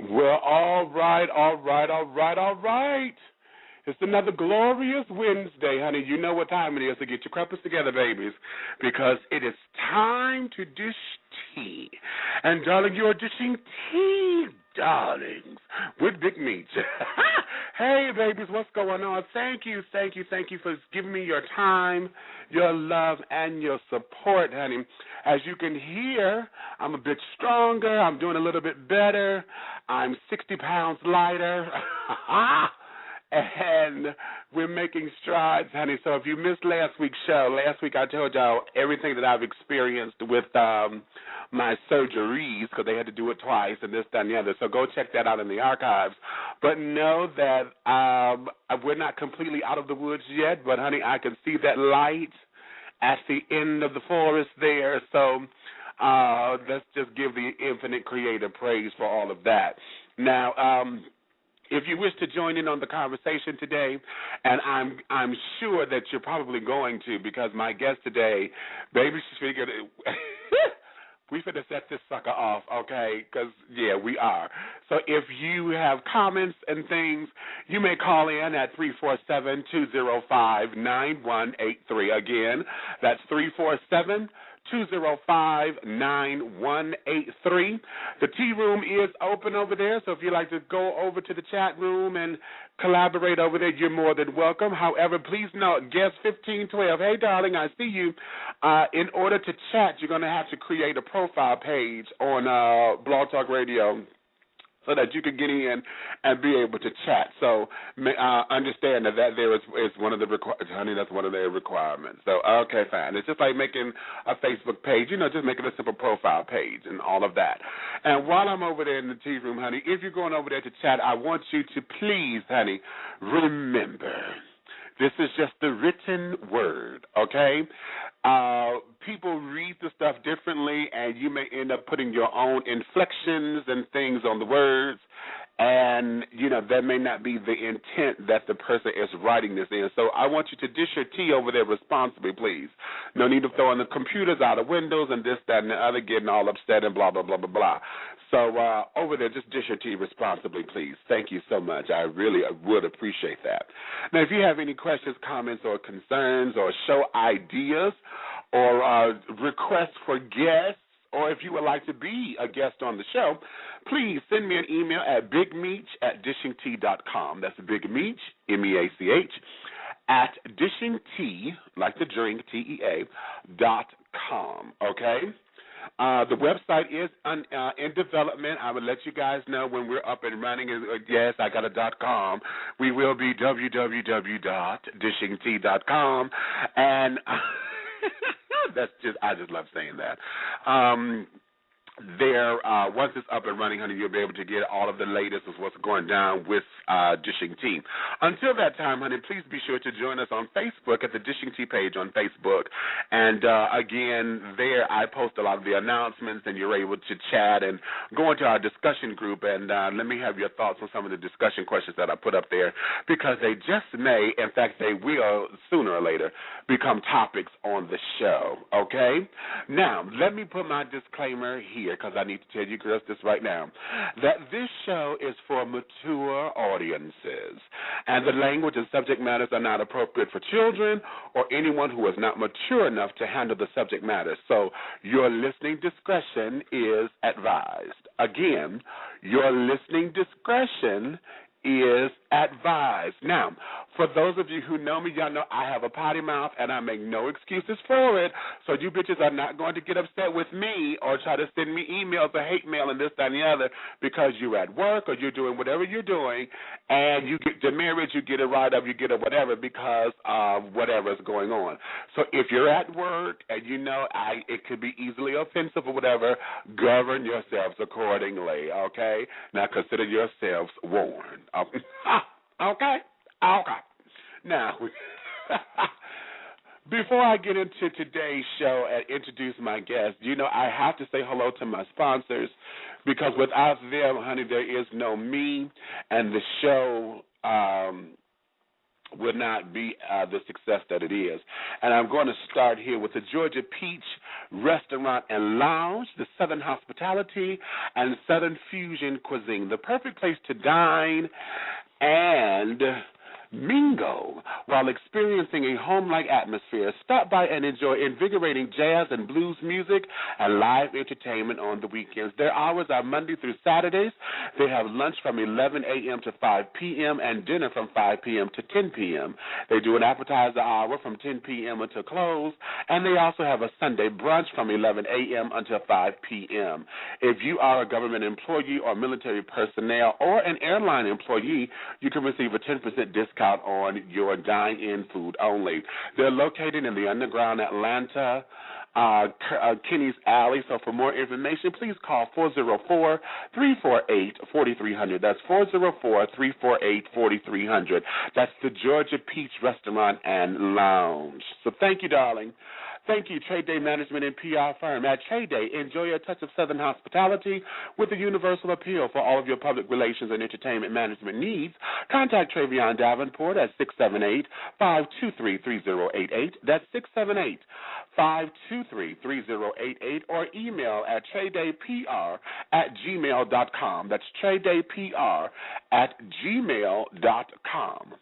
Well, all right, all right, all right, all right. It's another glorious Wednesday, honey. You know what time it is, so get your crumpets together, babies, because it is time to dish tea. And, darling, you're dishing tea, darlings, with Big Meat. Hey, babies, what's going on? Thank you for giving me your time, your love, and your support, honey. As you can hear, I'm a bit stronger. I'm doing a little bit better. I'm 60 pounds lighter. And we're making strides, honey. So if you missed last week's show, last week I told y'all everything that I've experienced with my surgeries, because they had to do it twice and this, that, and the other. So go check that out in the archives. But know that we're not completely out of the woods yet, but, honey, I can see that light at the end of the forest there. So let's just give the infinite creator praise for all of that. Now, if you wish to join in on the conversation today, and I'm sure that you're probably going to, because my guest today, baby, she figured we finna set this sucker off, okay? Because, yeah, we are. So if you have comments and things, you may call in at 347-205-9183. Again, that's 347-205-9183. The tea room is open over there, so if you'd like to go over to the chat room and collaborate over there, you're more than welcome. However, please note, guest 1512, hey, darling, I see you. In order to chat, you're going to have to create a profile page on Blog Talk Radio, so that you can get in and be able to chat. So understand that there is one of the honey, that's one of their requirements. So, okay, fine. It's just like making a Facebook page, just making a simple profile page and all of that. And while I'm over there in the tea room, honey, if you're going over there to chat, I want you to please, honey, remember, this is just the written word, okay? People read the stuff differently, and you may end up putting your own inflections and things on the words, and, that may not be the intent that the person is writing this in. So I want you to dish your tea over there responsibly, please. No need of throwing the computers out of windows and this, that, and the other, getting all upset and blah, blah, blah, blah, blah. So over there, just dish your tea responsibly, please. Thank you so much. I really would appreciate that. Now, if you have any questions, comments, or concerns, or show ideas, or requests for guests, or if you would like to be a guest on the show, please send me an email at bigmeech@dishingtea.com. That's bigmeech, MEACH, at dishingtea, like the drink, TEA.com, okay? The website is in development. I will let you guys know when we're up and running. Yes, I got a .com. We will be www.dishingtea.com, and I just love saying that. Once it's up and running, honey, you'll be able to get all of the latest of what's going down with Dishing Tea. Until that time, honey, please be sure to join us on Facebook at the Dishing Tea page on Facebook. And, again, there I post a lot of the announcements, and you're able to chat and go into our discussion group. And let me have your thoughts on some of the discussion questions that I put up there, because they just may, in fact, they will sooner or later become topics on the show, okay? Now, let me put my disclaimer here, because I need to tell you girls this right now, that this show is for mature audiences, and the language and subject matters are not appropriate for children or anyone who is not mature enough to handle the subject matter. So your listening discretion is advised. Again, your listening discretion is advised. Now, for those of you who know me, y'all know I have a potty mouth, and I make no excuses for it, so you bitches are not going to get upset with me or try to send me emails or hate mail and this, that, and the other, because you're at work or you're doing whatever you're doing, and you get demerits, you get a write-up, you get a whatever because of whatever is going on. So if you're at work and it could be easily offensive or whatever, govern yourselves accordingly, okay? Now consider yourselves warned. Okay? Okay. Now, before I get into today's show and introduce my guest, I have to say hello to my sponsors, because without them, honey, there is no me, and the show would not be the success that it is. And I'm going to start here with the Georgia Peach Restaurant and Lounge, the Southern Hospitality and Southern Fusion Cuisine, the perfect place to dine and mingle while experiencing a home-like atmosphere. Stop by and enjoy invigorating jazz and blues music and live entertainment on the weekends. Their hours are Monday through Saturdays. They have lunch from 11 a.m. to 5 p.m. and dinner from 5 p.m. to 10 p.m. They do an appetizer hour from 10 p.m. until close, and they also have a Sunday brunch from 11 a.m. until 5 p.m. If you are a government employee or military personnel or an airline employee, you can receive a 10% discount on your dine-in food only. They're located in the underground Atlanta, Kenny's Alley. So for more information, please call 404-348-4300. That's 404-348-4300. That's the Georgia Peach Restaurant and Lounge. So thank you, darling. Thank you, Trade Day Management and PR Firm. At Trade Day, enjoy a touch of Southern hospitality with a universal appeal for all of your public relations and entertainment management needs. Contact Travion Davenport at 678-523-3088. That's 678-523-3088, or email at tradedaypr@gmail.com. That's tradedaypr@gmail.com.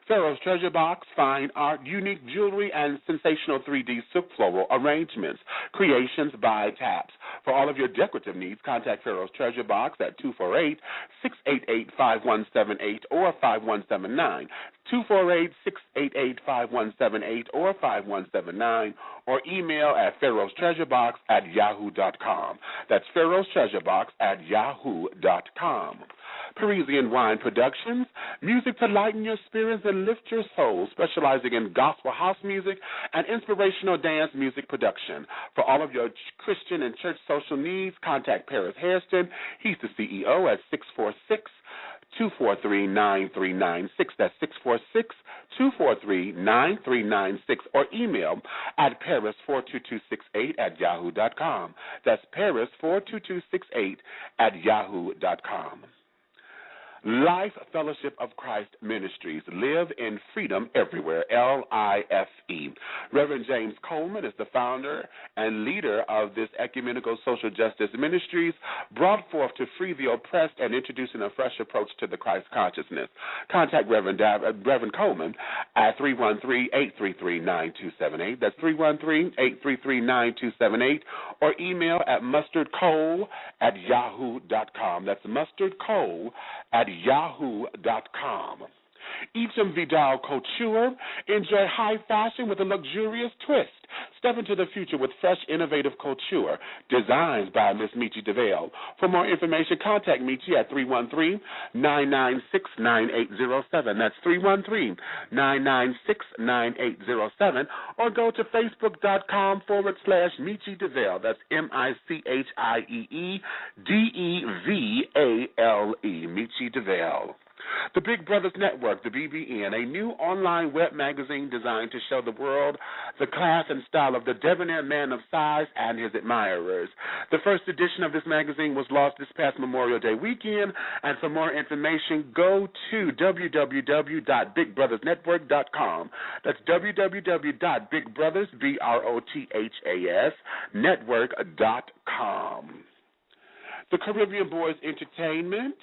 Pharaoh's Treasure Box, fine art, unique jewelry, and sensational 3D silk floral arrangements. Creations by Taps. For all of your decorative needs, contact Pharaoh's Treasure Box at 248-688-5178 or 5179. 248-688-5178 or 5179, or email at pharaohstreasurebox@yahoo.com. That's pharaohstreasurebox@yahoo.com. Parisian Wine Productions, music to lighten your spirits and lift your soul, specializing in gospel house music and inspirational dance music production. For all of your Christian and church social needs, contact Paris Hairston. He's the CEO at 646-243-9396. That's 646-243-9396, or email at paris42268@yahoo.com. That's paris42268@yahoo.com. Life Fellowship of Christ Ministries, live in freedom everywhere, LIFE. Reverend James Coleman is the founder and leader of this ecumenical social justice ministries, brought forth to free the oppressed and introducing a fresh approach to the Christ consciousness. Contact Reverend Coleman at 313-833-9278. That's 313-833-9278, or email at mustardcole@yahoo.com. That's mustardcole@yahoo.com. Echam Vidal Couture. Enjoy high fashion with a luxurious twist. Step into the future with fresh, innovative couture, designs by Miss Michi DeVale. For more information, contact Michi at 313-996-9807. That's 313-996-9807. Or go to facebook.com/Michi DeVale. That's MICHIEEDEVALE, Michi DeVale. The Big Brothers Network, the BBN, a new online web magazine designed to show the world the class and style of the debonair man of size and his admirers. The first edition of this magazine was launched this past Memorial Day weekend, and for more information, go to www.bigbrothersnetwork.com. That's www.bigbrothers, network.com. The Caribbean Boys Entertainment.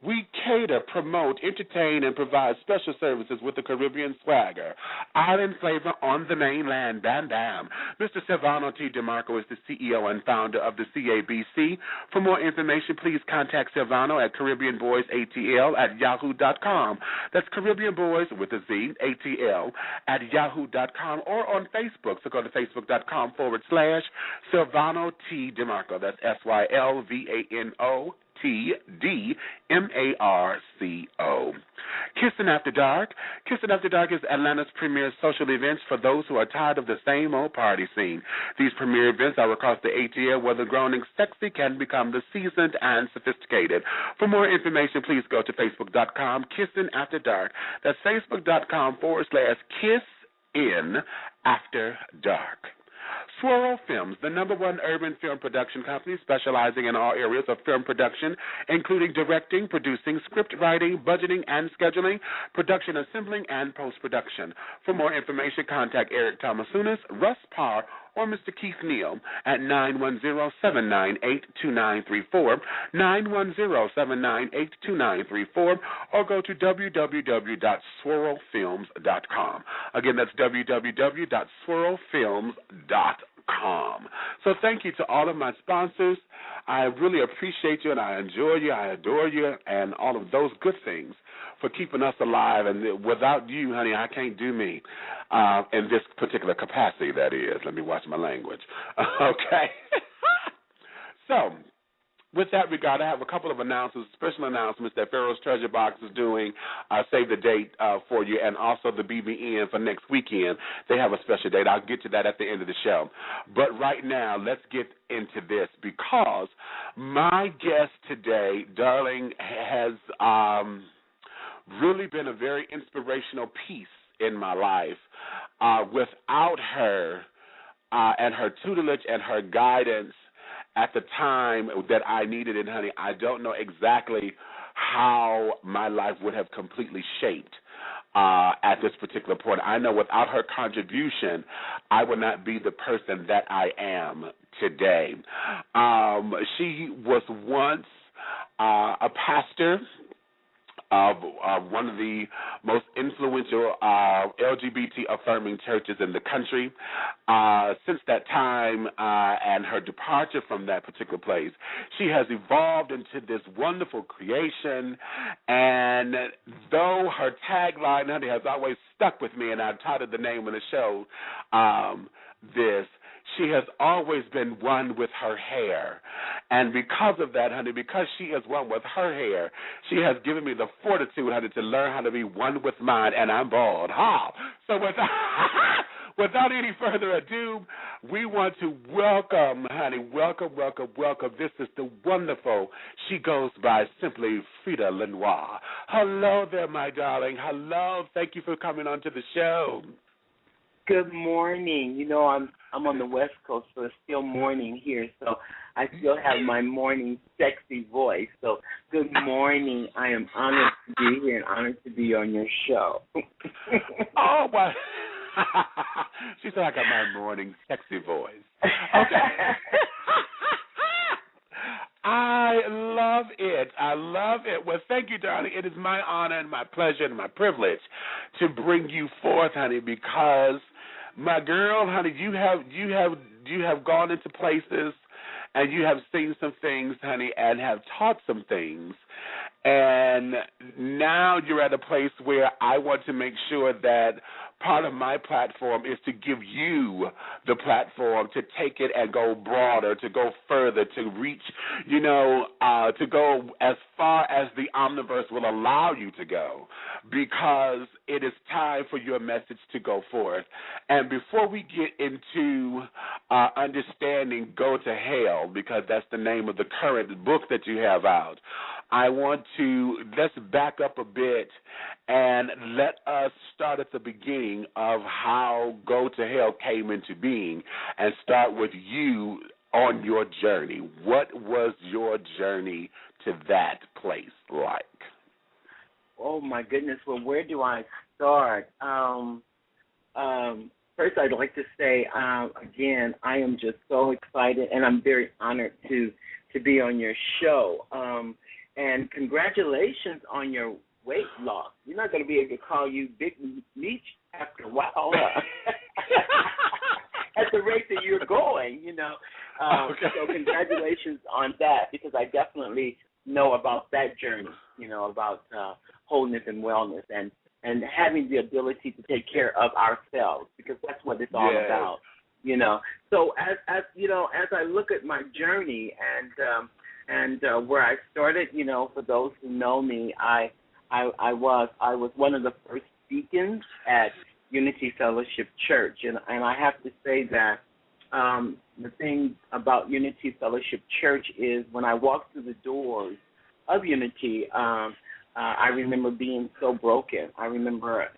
We cater, promote, entertain, and provide special services with the Caribbean swagger. Island flavor on the mainland. Bam, bam. Mr. Silvano T. DeMarco is the CEO and founder of the CABC. For more information, please contact Silvano at CaribbeanBoysATL@yahoo.com. That's Caribbean Boys with a Z, ATL, @yahoo.com, or on Facebook. So go to facebook.com/Silvano T. DeMarco. That's SYLVANOTDMARCO. Kissin' After Dark. Kissin' After Dark is Atlanta's premier social events for those who are tired of the same old party scene. These premier events are across the ATL, where the grown and sexy can become the seasoned and sophisticated. For more information, please go to facebook.com, Kissin' After Dark. That's facebook.com/Kissin' After Dark. Swirl Films, the #1 urban film production company specializing in all areas of film production, including directing, producing, script writing, budgeting and scheduling, production assembling, and post-production. For more information, contact Eric Thomasounis, Russ Parr, or Mr. Keith Neal at 910-798-2934, 910-798-2934, or go to www.swirlfilms.com. Again, that's www.swirlfilms.com. So thank you to all of my sponsors. I really appreciate you, and I enjoy you, I adore you, and all of those good things for keeping us alive. And without you, honey, I can't do me in this particular capacity, that is. Let me watch my language. Okay. So, with that regard, I have a couple of announcements, special announcements that Pharaoh's Treasure Box is doing. Save the date for you, and also the BBN for next weekend. They have a special date. I'll get to that at the end of the show. But right now, let's get into this, because my guest today, darling, has really been a very inspirational piece in my life. Without her and her tutelage and her guidance at the time that I needed it, honey, I don't know exactly how my life would have completely shaped at this particular point. I know without her contribution, I would not be the person that I am today. She was once a pastor of one of the most influential LGBT-affirming churches in the country. Since that time and her departure from that particular place, she has evolved into this wonderful creation, and though her tagline, honey, has always stuck with me, and I've titled the name of the show this, she has always been one with her hair. And because of that, honey, because she is one with her hair, she has given me the fortitude, honey, to learn how to be one with mine, and I'm bald. Ha! So without any further ado, we want to welcome, honey, welcome. This is the wonderful, she goes by simply Freda Lanoix. Hello there, my darling. Hello. Thank you for coming on to the show. Good morning. You know, I'm on the West Coast, so it's still morning here, so I still have my morning sexy voice. So good morning. I am honored to be here and honored to be on your show. Oh, my. She said I got my morning sexy voice. Okay. I love it. Well, thank you, darling. It is my honor and my pleasure and my privilege to bring you forth, honey, because my girl, honey, you have gone into places and you have seen some things, honey, and have taught some things. And now you're at a place where I want to make sure that part of my platform is to give you the platform to take it and go broader, to go further, to reach, to go as far as the omniverse will allow you to go, because it is time for your message to go forth. And before we get into understanding Go to Hell, because that's the name of the current book that you have out, I want to, let's back up a bit and let us start at the beginning of how Go to Hell came into being and start with you on your journey. What was your journey to that place like? Oh, my goodness. Well, where do I start? First, I'd like to say, again, I am just so excited, and I'm very honored to be on your show. And congratulations on your weight loss. You're not going to be able to call you Big Meech after a while. At the rate that you're going, Okay. So congratulations on that, because I definitely know about that journey, about wholeness and wellness and having the ability to take care of ourselves, because that's what it's all about, So as I look at my journey and where I started, for those who know me, I was one of the first deacons at Unity Fellowship Church, and I have to say that the thing about Unity Fellowship Church is when I walked through the doors of Unity, I remember being so broken. I remember,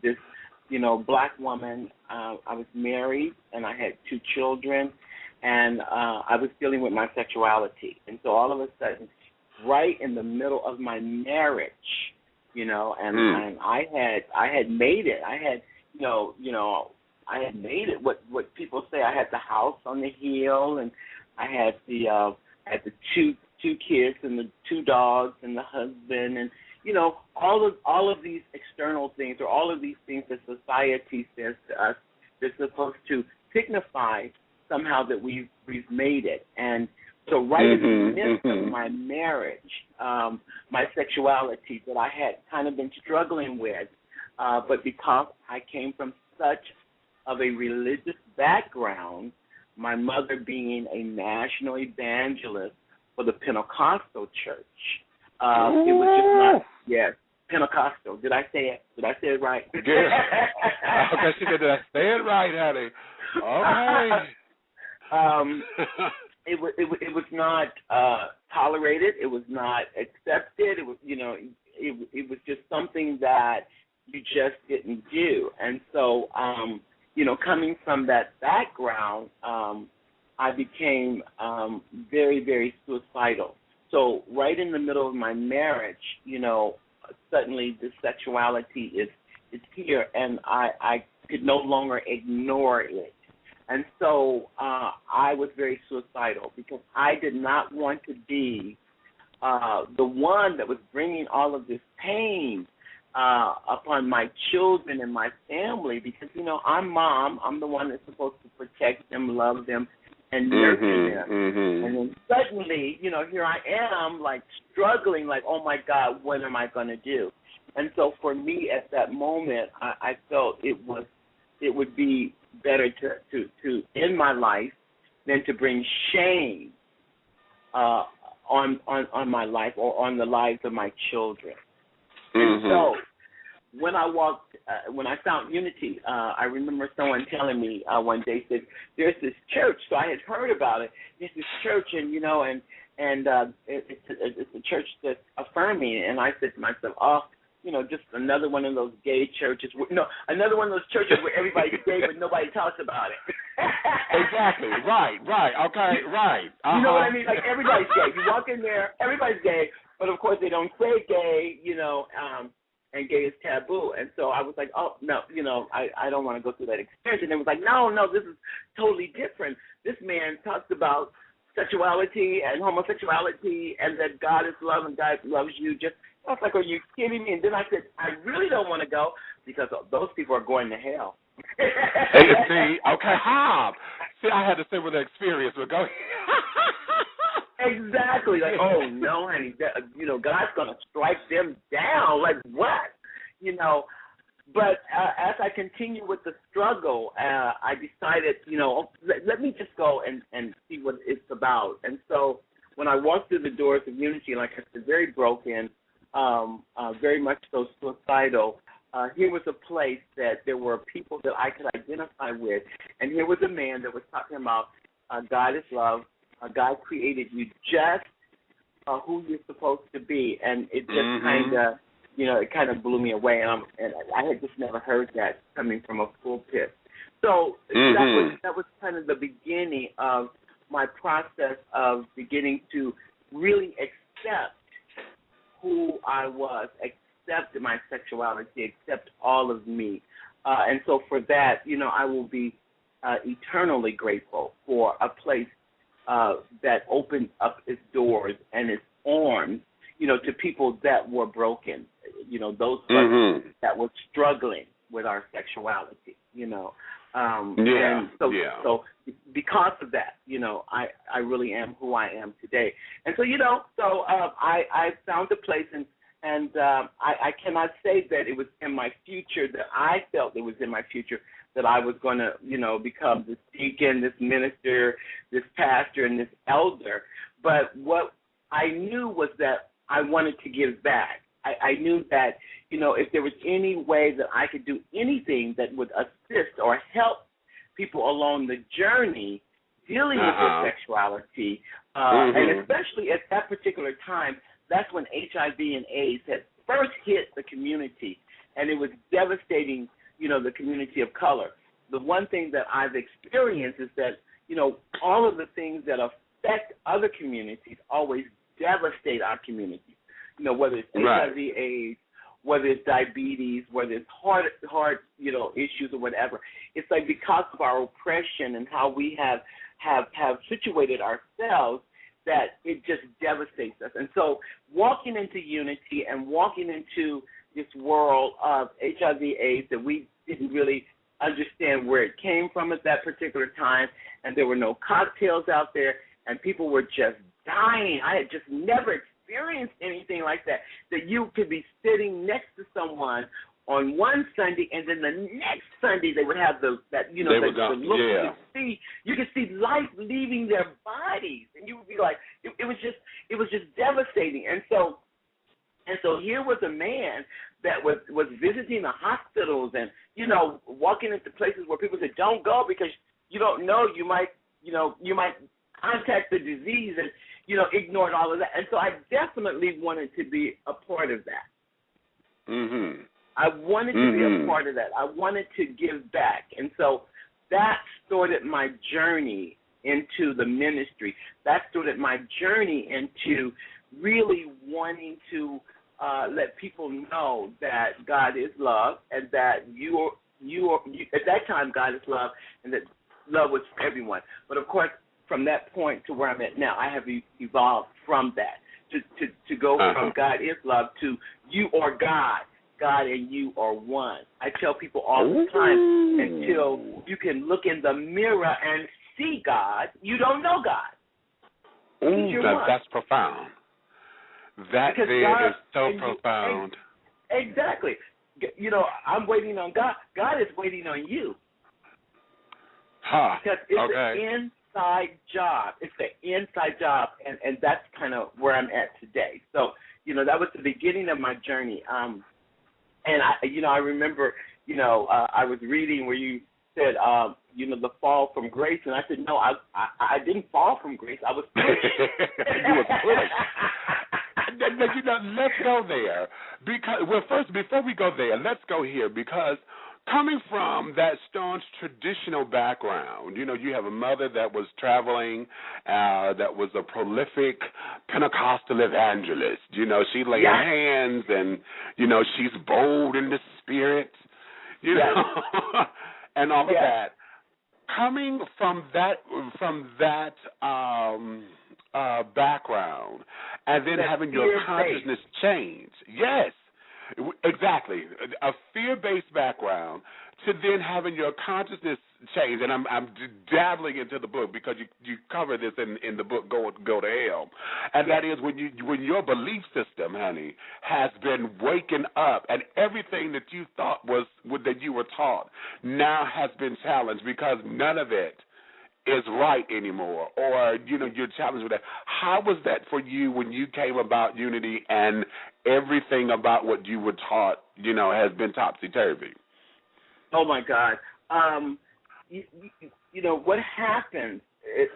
this, Black woman I was married and I had 2 children, and I was dealing with my sexuality. And so all of a sudden, right in the middle of my marriage, and I had made it. I had I had made it. What people say, I had the house on the hill, and I had the two kids and the 2 dogs and the husband, and all of these external things, or all of these things that society says to us, they're supposed to signify somehow that we've made it. And so right in the midst of my marriage, my sexuality that I had kind of been struggling with, but because I came from such of a religious background, my mother being a national evangelist for the Pentecostal church, it was just not, Pentecostal. Did I say it? Did I say it right? Good. Okay, she did. Say it right, honey. Okay. It was not tolerated. It was not accepted. It was it was just something that you just didn't do. And so coming from that background, I became very, very suicidal. So right in the middle of my marriage, suddenly the sexuality is here, and I could no longer ignore it. And so I was very suicidal because I did not want to be the one that was bringing all of this pain upon my children and my family, because, I'm mom. I'm the one that's supposed to protect them, love them, and nurture them. And then suddenly, here I am, like, struggling, like, oh, my God, what am I going to do? And so for me at that moment, I felt it would be better to end my life than to bring shame on my life or on the lives of my children. And so when I found Unity, I remember someone telling me one day, said, there's this church. So I had heard about it. There's this church, and it's a church that's affirming. And I said to myself, just another one of those gay churches. Another one of those churches where everybody's gay but nobody talks about it. Exactly. Right. Okay. Right. You know what I mean? Like, everybody's gay. You walk in there, everybody's gay, but of course they don't say gay, and gay is taboo. And so I was like, oh, no, I don't want to go through that experience. And it was like, no, this is totally different. This man talks about sexuality and homosexuality and that God is love and God loves you. I was like, are you kidding me? And then I said, I really don't want to go because those people are going to hell. See, okay, Hob. See, I had to say what the experience would go. Exactly. Like, oh, no, honey, God's going to strike them down. Like, what? But as I continue with the struggle, I decided, let me just go and see what it's about. And so when I walked through the doors of Unity, like I said, very broken, very much so suicidal, here was a place that there were people that I could identify with. And here was a man that was talking about God is love. God created you just who you're supposed to be. And it just kind of blew me away. And I had just never heard that coming from a pulpit. So that was kind of the beginning of my process of beginning to really accept who I was, accept my sexuality, accept all of me. And so for that, I will be eternally grateful for a place that opened up its doors and its arms, to people that were broken, those that were struggling with our sexuality, And so because of that, I really am who I am today. And so, I found a place, and I cannot say that it was in my future, that I felt it was in my future that I was going to, become this deacon, this minister, this pastor, and this elder. But what I knew was that I wanted to give back. I knew that, if there was any way that I could do anything that would assist or help people along the journey dealing with their sexuality, and especially at that particular time, that's when HIV and AIDS had first hit the community, and it was devastating, the community of color. the one thing that I've experienced is that, all of the things that affect other communities always devastate our communities. Whether it's HIV/AIDS, whether it's diabetes, whether it's heart issues or whatever. It's like because of our oppression and how we have situated ourselves, that it just devastates us. And so walking into unity and walking into this world of HIV/AIDS that we didn't really understand where it came from at that particular time, and there were no cocktails out there, and people were just dying. I had just never experienced anything like that, that you could be sitting next to someone on one Sunday, and then the next Sunday they would have the look. You could see life leaving their bodies, and you would be like, it was just devastating. And so here was a man that was visiting the hospitals and walking into places where people said, don't go because you don't know, you might contact the disease, and ignored all of that. And so I definitely wanted to be a part of that. Mm-hmm. I wanted to be a part of that. I wanted to give back. And so that started my journey into the ministry. That started my journey into really wanting to let people know that God is love, and that you at that time, God is love, and that love was for everyone. But of course, from that point to where I'm at now, I have evolved from that to go from God is love to you are God. God and you are one. I tell people all the time, until you can look in the mirror and see God, you don't know God. That's profound. That is so profound. Exactly. I'm waiting on God. God is waiting on you. Because it's an inside job. It's an inside job, and that's kind of where I'm at today. So, that was the beginning of my journey. And I remember, I was reading where you said, the fall from grace, and I said, no, I didn't fall from grace. I was pushed. You were pushed. Let's go there first, before we go there, let's go here, because coming from that staunch traditional background, you have a mother that was traveling, that was a prolific Pentecostal evangelist. She laid hands, and, she's bold in the spirit, and all of that. Coming from that background, and then having your consciousness change. Yes. Exactly. A fear-based background to then having your consciousness change. And I'm dabbling into the book because you cover this in the book Go to Hell. And that is when your belief system, honey, has been waken up, and everything that you thought that you were taught now has been challenged, because none of it is right anymore, or, you're challenged with that. How was that for you when you came about unity and everything about what you were taught, has been topsy-turvy? Oh, my God. What happened,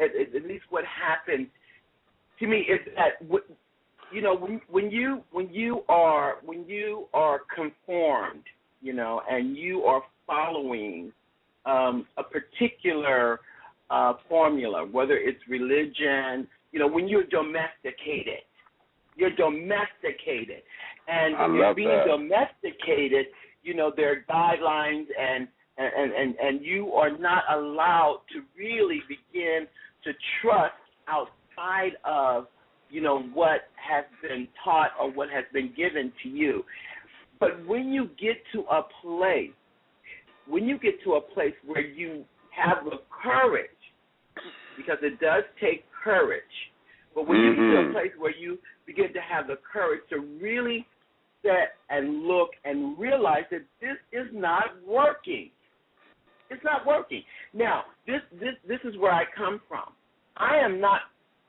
at least what happened to me, is that, when you are conformed, and you are following a particular formula, whether it's religion, when you're domesticated. And when you're being domesticated, there are guidelines, and you are not allowed to really begin to trust outside of, what has been taught or what has been given to you. But when you get to a place where you have the courage, because it does take courage, but when you get to a place where you begin to have the courage to really sit and look and realize that this is not working. It's not working. Now, this is where I come from. I am not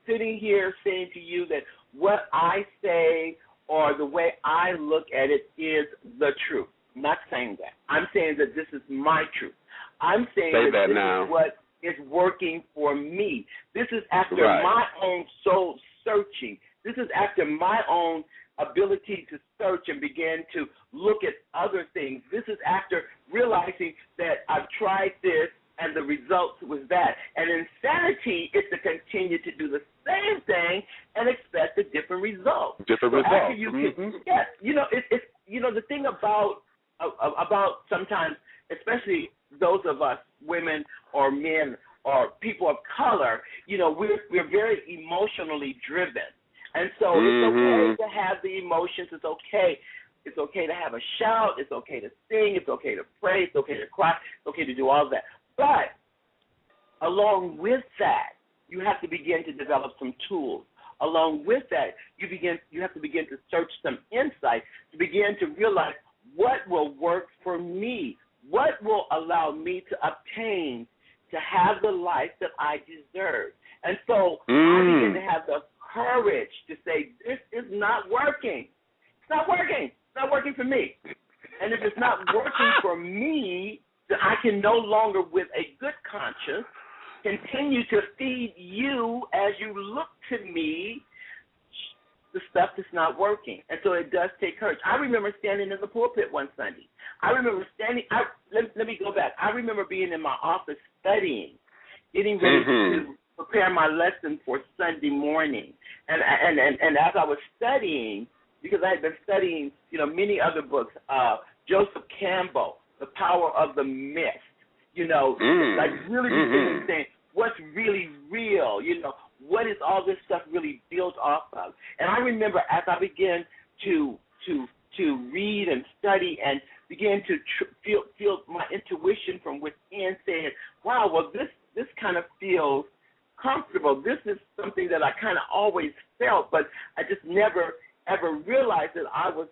sitting here saying to you that what I say or the way I look at it is the truth. I'm not saying that. I'm saying that this is my truth. I'm saying that this is what is working for me. This is after my own soul searching. This is after my own ability to search and begin to look at other things. This is after realizing that I've tried this and the results was that. And insanity is to continue to do the same thing and expect a different result. Different result. After you can, yes, it's the thing about sometimes, especially those of us, women or men or people of color, we're very emotionally driven. And so it's okay to have the emotions. It's okay. It's okay to have a shout. It's okay to sing. It's okay to pray. It's okay to cry. It's okay to do all of that. But along with that, you have to begin to develop some tools. Along with that, you have to begin to search some insight to begin to realize what will work for me, what will allow me to obtain, to have the life that I deserve. And so I begin to have the courage to say, this is not working. It's not working. It's not working for me. And if it's not working for me, then I can no longer, with a good conscience, continue to feed you as you look to me the stuff that's not working. And so it does take courage. I remember standing in the pulpit one Sunday. Let me go back. I remember being in my office studying, getting ready to prepare my lesson for Sunday morning. And as I was studying, because I had been studying, many other books, Joseph Campbell, The Power of the Myth, like really beginning saying, what's really real, what is all this stuff really built off of? And I remember as I began to read and study and began to feel my intuition from within saying, wow, well, this kind of feels comfortable. This is something that I kind of always felt, but I just never, ever realized that I was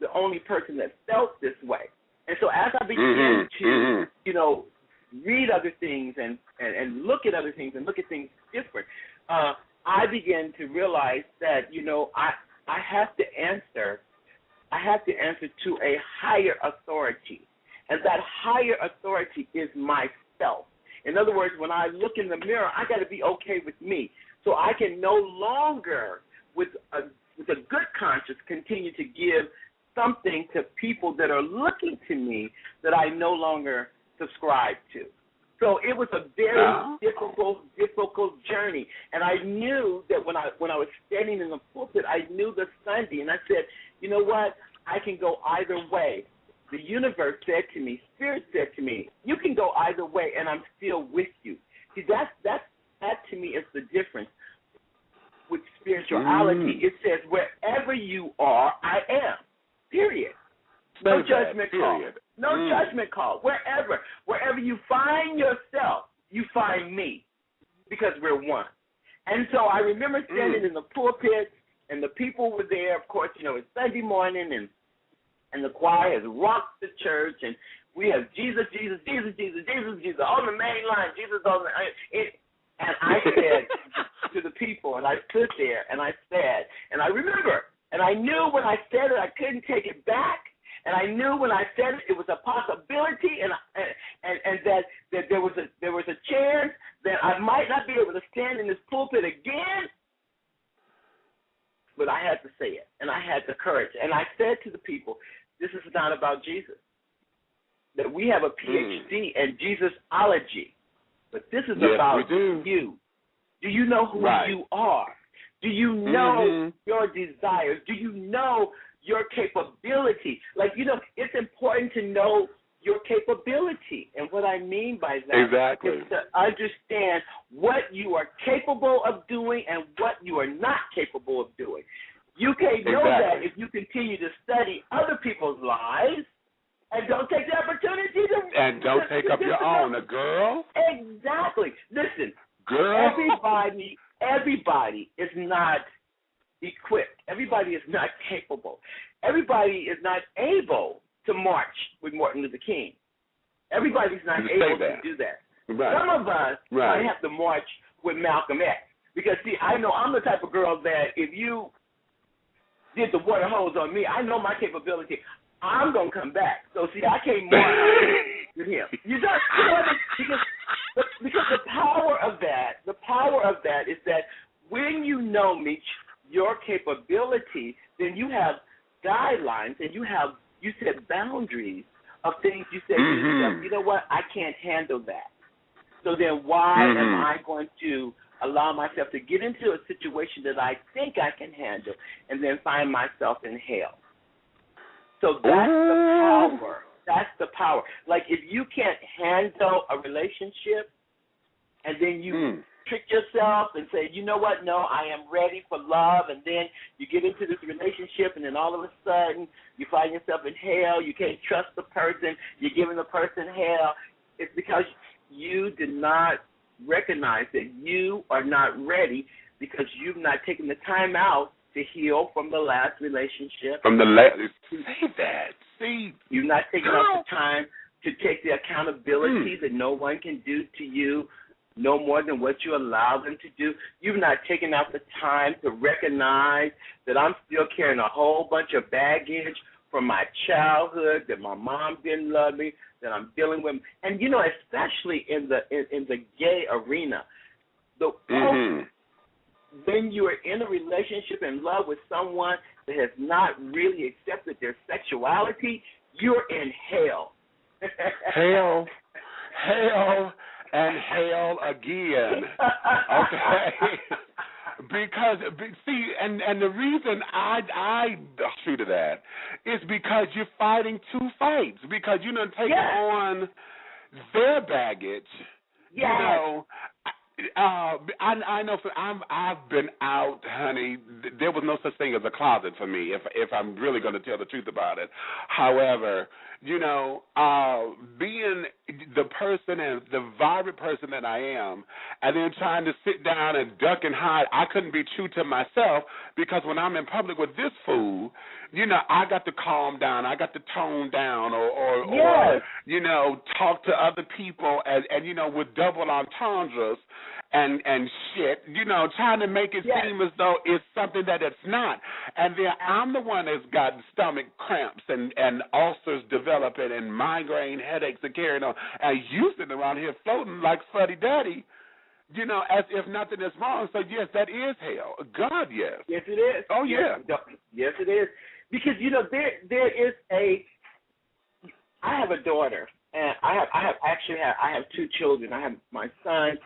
the only person that felt this way. And so as I began to, read other things and look at other things and look at things different, I began to realize that, I have to answer to a higher authority. And that higher authority is myself. In other words, when I look in the mirror, I got to be okay with me. So I can no longer, with a good conscience, continue to give something to people that are looking to me that I no longer subscribe to. So it was a very difficult journey. And I knew that when I was standing in the pulpit, I knew the Sunday, and I said, you know what, I can go either way. The universe said to me, Spirit said to me, you can go either way, and I'm still with you. See, that to me is the difference with spirituality. It says, wherever you are, I am, period. No judgment call. No judgment call. Wherever you find yourself, you find me, because we're one. And so I remember standing in the pulpit, and the people were there. Of course, it's Sunday morning, and the choir has rocked the church, and we have Jesus, Jesus, Jesus, Jesus, Jesus, Jesus on the main line, Jesus on the and I said to the people, and I stood there, and I said, and I remember, and I knew when I said it, I couldn't take it back. And I knew when I said it, it was a possibility, and that there was a chance that I might not be able to stand in this pulpit again. But I had to say it, and I had the courage. And I said to the people, this is not about Jesus. That we have a PhD in Jesusology, but this is about you. Do you know who you are? Do you know your desires? Do you know your capability? It's important to know your capability. And what I mean by that is to understand what you are capable of doing and what you are not capable of doing. You can't know that if you continue to study other people's lives and don't take the opportunity to... And don't take up your own, girl. Exactly. Listen, girl. Everybody is not equipped. Everybody is not capable. Everybody is not able to march with Martin Luther King. Everybody's not able to do that. Right. Some of us might have to march with Malcolm X. Because, see, I know I'm the type of girl that if you did the water hose on me, I know my capability. I'm going to come back. So, see, I can't march with him. You just, because the power of that is that when you know me, your capability, then you have guidelines and you set boundaries of things you say to yourself, you know what, I can't handle that. So then why am I going to allow myself to get into a situation that I think I can handle and then find myself in hell? So that's the power. That's the power. Like, if you can't handle a relationship and then you trick yourself and say, you know what, no, I am ready for love, and then you get into this relationship and then all of a sudden you find yourself in hell, you can't trust the person, you're giving the person hell, it's because you did not recognize that you are not ready because you've not taken the time out to heal from the last relationship. From the last, say that. See, you've not taken out the time to take the accountability that no one can do to you, no more than what you allow them to do. You've not taken out the time to recognize that I'm still carrying a whole bunch of baggage from my childhood, that my mom didn't love me, that I'm dealing with. And, you know, especially in the gay arena, when you are in a relationship and love with someone that has not really accepted their sexuality, you're in hell. Hell, and hell again. Okay? Because, see, and the reason I shoot at that is because you're fighting two fights. Because you're not taking on their baggage. You know, I know. I've been out, honey. There was no such thing as a closet for me, if I'm really going to tell the truth about it. However, you know, being the person and the vibrant person that I am, and then trying to sit down and duck and hide, I couldn't be true to myself, because when I'm in public with this fool, you know, I got to calm down, I got to tone down, or you know, talk to other people, and you know, with double entendres and shit, you know, trying to make it seem as though it's something that it's not. And then I'm the one that's got stomach cramps and ulcers developing and migraine headaches and carrying on. And you sitting around here floating like fuddy-duddy, you know, as if nothing is wrong. So, yes, that is hell. God, yes. Yes, it is. Oh, yeah. Yes, it is. Because, you know, there is I have a daughter, and I have two children. I have my son.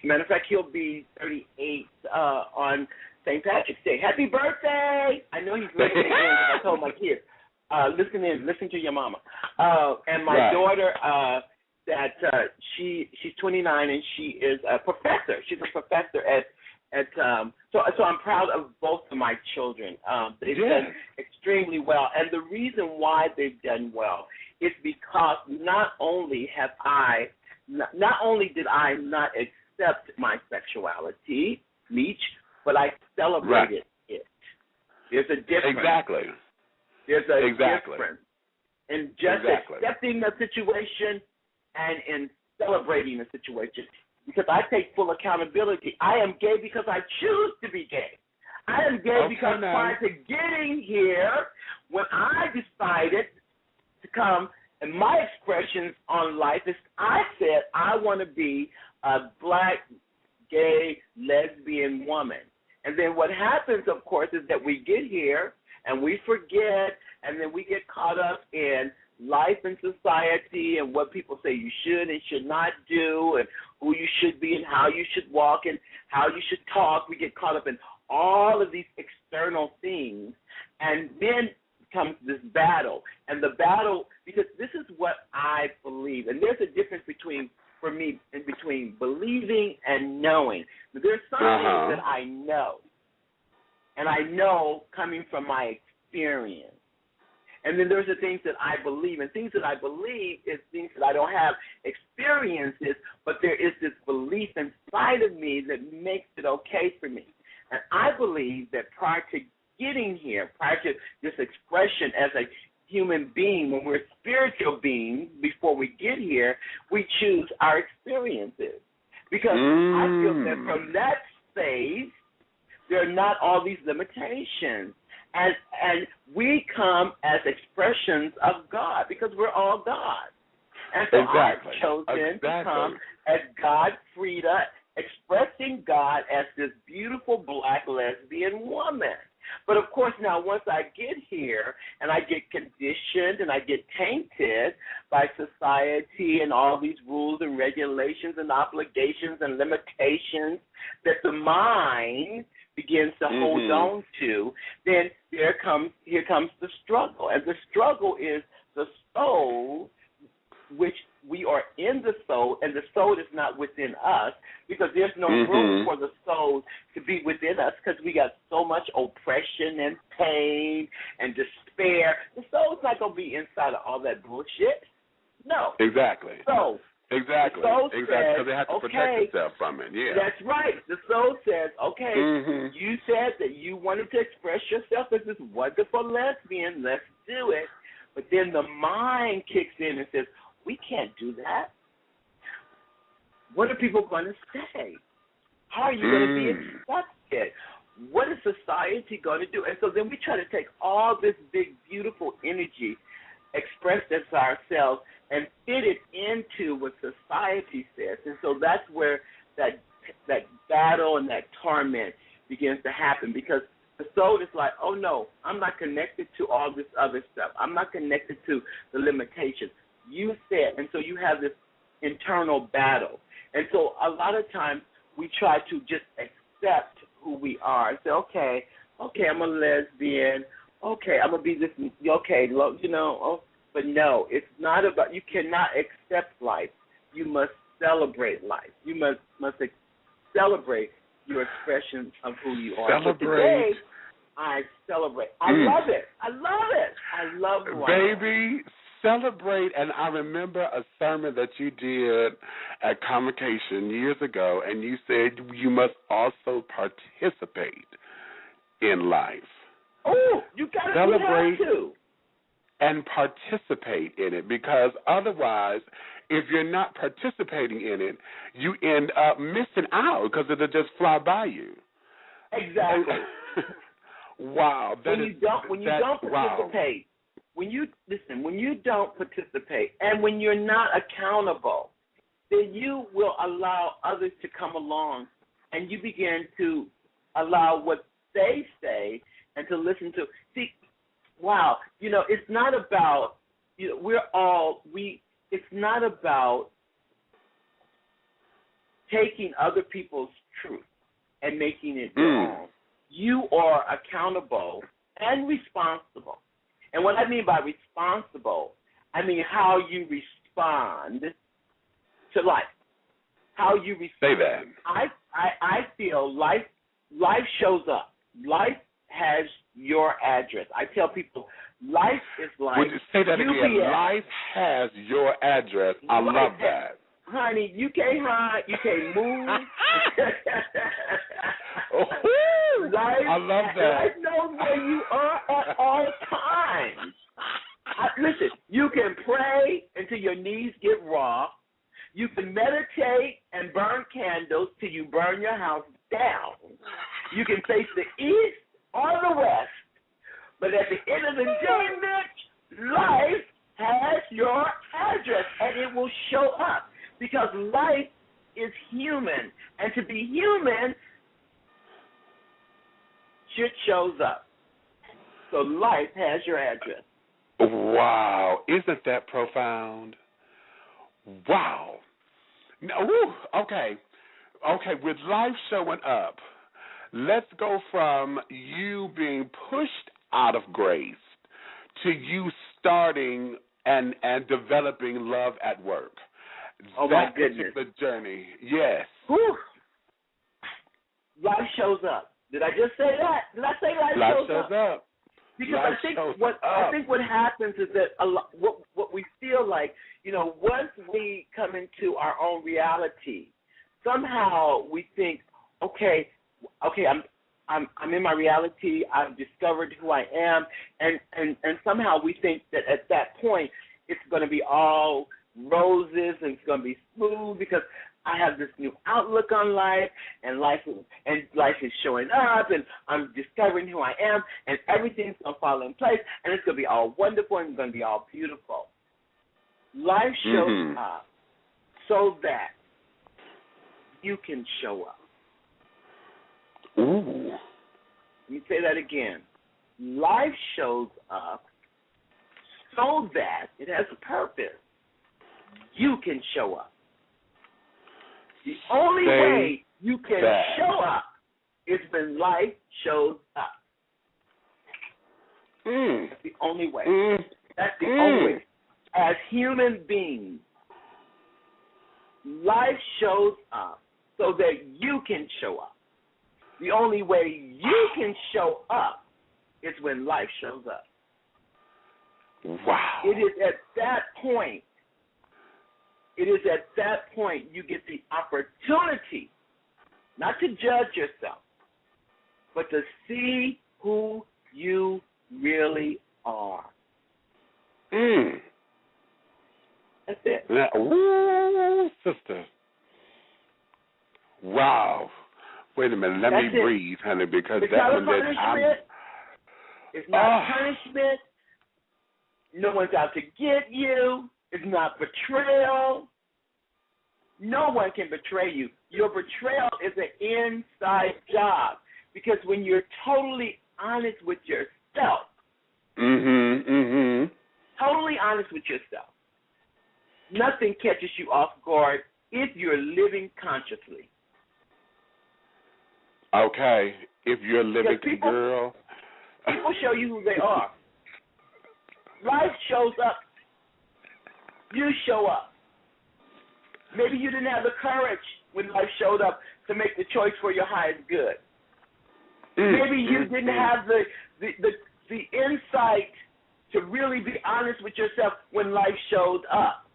Matter of fact, he'll be 38 on St. Patrick's Day. Happy birthday! I know he's listening in. I told my kids, listen to your mama. And my daughter, she's 29 and she is a professor. She's a professor at so I'm proud of both of my children. They've done extremely well, and the reason why they've done well is because not only did I not accept my sexuality, Meech, but I celebrated it. There's a difference. Exactly. There's a difference in just accepting the situation and in celebrating the situation. Because I take full accountability. I am gay because I choose to be gay. I am gay because prior to getting here, when I decided to come, and my expressions on life is, I said I want to be a black, gay, lesbian woman. And then what happens, of course, is that we get here and we forget, and then we get caught up in life and society and what people say you should and should not do, and who you should be and how you should walk and how you should talk. We get caught up in all of these external things, and then comes this battle. And the battle, because this is what I believe, and there's a difference between believing and knowing. There's some things that I know, and I know coming from my experience. And then there's the things that I believe, and things that I believe is things that I don't have experiences, but there is this belief inside of me that makes it okay for me. And I believe that prior to getting here, prior to this expression as a human being, when we're spiritual beings, before we get here, we choose our experiences. Because I feel that from that stage, there are not all these limitations. And we come as expressions of God, because we're all God. And so I've chosen to come as God, Freda, expressing God as this beautiful black lesbian woman. But, of course, now once I get here and I get conditioned and I get tainted by society and all these rules and regulations and obligations and limitations that the mind begins to hold on to, then here comes the struggle. And the struggle is the soul, which we are in the soul, and the soul is not within us, because there's no room for the soul to be within us, because we got so much oppression and pain and despair. The soul's not going to be inside of all that bullshit. No. Exactly. So, exactly. The soul because says, they have to protect itself from it. Yeah. That's right. The soul says, okay, you said that you wanted to express yourself as this wonderful lesbian. Let's do it. But then the mind kicks in and says, we can't do that. What are people going to say? How are you going to be accepted? What is society going to do? And so then we try to take all this big, beautiful energy expressed as ourselves and fit it into what society says. And so that's where that battle and that torment begins to happen, because the soul is like, oh, no, I'm not connected to all this other stuff. I'm not connected to the limitations. You said, and so you have this internal battle. And so a lot of times we try to just accept who we are and say, okay, I'm a lesbian. Okay, I'm going to be this, okay, but no, it's not about, you cannot accept life. You must celebrate life. You must celebrate your expression of who you are. Celebrate. So today, I celebrate. I love it. I love who I am. Baby, celebrate. And I remember a sermon that you did at Convocation years ago, and you said you must also participate in life. Oh, you got to celebrate do that too. And participate in it, because otherwise, if you're not participating in it, you end up missing out because it'll just fly by you. Exactly. Wow. When you don't participate, when you don't participate, and when you're not accountable, then you will allow others to come along, and you begin to allow what they say and to listen to. See, wow, it's not about, it's not about taking other people's truth and making it your own. You are accountable and responsible. And what I mean by responsible, I mean how you respond to life. How you respond. Say that. I feel life shows up. Life has your address. I tell people, life is like Would you say that again? Life has your address. I love that. Honey, you can't hide. You can't move. I love that. Life knows where you are at all times. Listen, you can pray until your knees get raw. You can meditate and burn candles till you burn your house down. You can face the east or the west. But at the end of the day, bitch, life has your address, and it will show up, because life is human. And to be human, shit shows up. So life has your address. Wow. Isn't that profound? Wow. Now, okay. Okay, with life showing up, let's go from you being pushed out of grace to you starting and developing love at work. Oh, my goodness. That particular journey, yes. Whew. Life shows up. Did I just say that? Did I say life shows up? Because I think what happens is that what we feel like, once we come into our own reality, somehow we think, okay, I'm in my reality. I've discovered who I am, and somehow we think that at that point it's going to be all roses and it's going to be smooth because I have this new outlook on life, and life is showing up, and I'm discovering who I am, and everything's going to fall in place, and it's going to be all wonderful, and it's going to be all beautiful. Life shows up so that you can show up. Ooh. Let me say that again. Life shows up so that it has a purpose. You can show up. The only way you can show up is when life shows up. That's the only way. That's the only way. As human beings, life shows up so that you can show up. The only way you can show up is when life shows up. Wow. It is at that point you get the opportunity not to judge yourself, but to see who you really are. That's it. Ooh, sister. Wow. Wait a minute. Let me breathe, honey, because it's that not one a punishment. It's not punishment. No one's out to get you. It's not betrayal. No one can betray you. Your betrayal is an inside job, because when you're totally honest with yourself, totally honest with yourself, nothing catches you off guard if you're living consciously. Okay, if you're living, girl. People show you who they are. Life shows up. You show up. Maybe you didn't have the courage when life showed up to make the choice for your highest good. Maybe you didn't have the insight to really be honest with yourself when life showed up.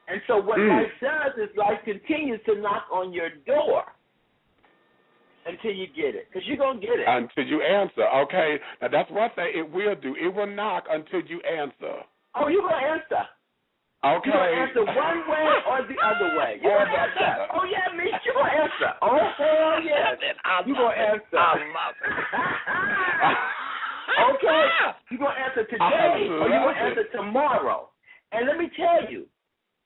And so what life does is life continues to knock on your door until you get it, because you're going to get it. Until you answer, okay? Now, that's one thing it will do. It will knock until you answer. Oh, you're going to answer. Okay. You're going to answer one way or the other way. You're going to answer. Oh, yeah, me, you're going to answer. Oh, hell yeah. You're going to answer. I love it. Okay? You're going to answer today or you're going to answer tomorrow. And let me tell you,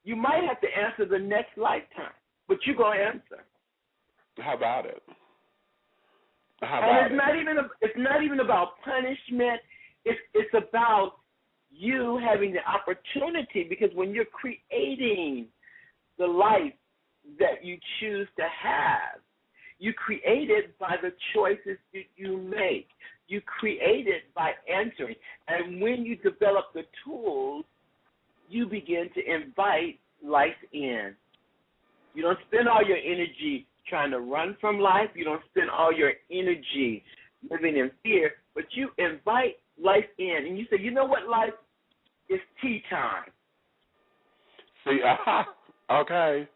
you might have to answer the next lifetime, but you're going to answer. How about it? And it's not even about punishment. It's about you having the opportunity, because when you're creating the life that you choose to have, you create it by the choices that you make. You create it by answering. And when you develop the tools, you begin to invite life in. You don't spend all your energy trying to run from life. You don't spend all your energy living in fear, but you invite life in. And you say, you know what, life? It's tea time. See, okay.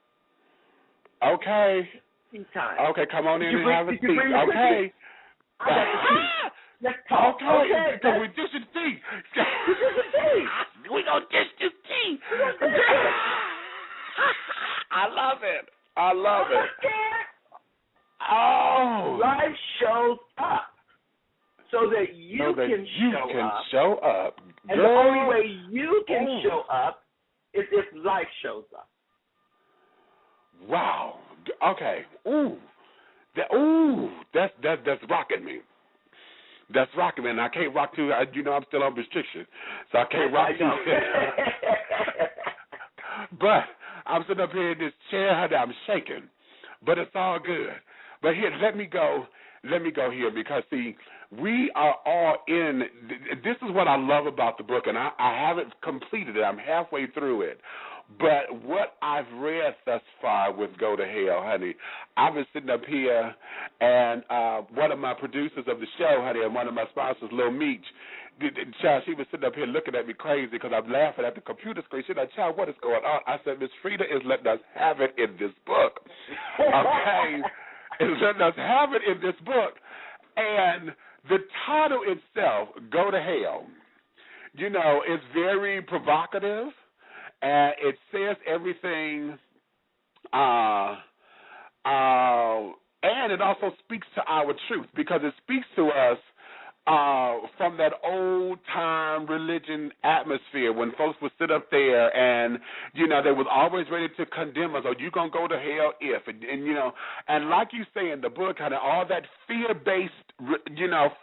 Tea time. Okay, come on in and have a tea. Okay. I got the tea. Let's talk. Okay. Because we dish the tea. We gonna dish this tea. I love it. Oh. Life shows up so that you can show up. And the only way you can show up is if life shows up. Wow. Okay. That's rocking me. That's rocking me. And I can't rock too. I'm still on restriction, so I can't rock too. But I'm sitting up here in this chair, I'm shaking. But it's all good. But here, let me go here, because, see, we are all in. This is what I love about the book, and I haven't completed it. I'm halfway through it. But what I've read thus far with Go to Hell, honey, I've been sitting up here, and one of my producers of the show, honey, and one of my sponsors, Lil Meech, Child, she was sitting up here looking at me crazy because I'm laughing at the computer screen. She's like, child, what is going on? I said, Miss Freda is letting us have it in this book. Okay? Is letting us have it in this book. And the title itself, Go to Hell, is very provocative, and it says everything, and it also speaks to our truth, because it speaks to us from that old-time religion atmosphere when folks would sit up there and, they was always ready to condemn us, or you going to go to hell if, and like you say in the book, all that fear-based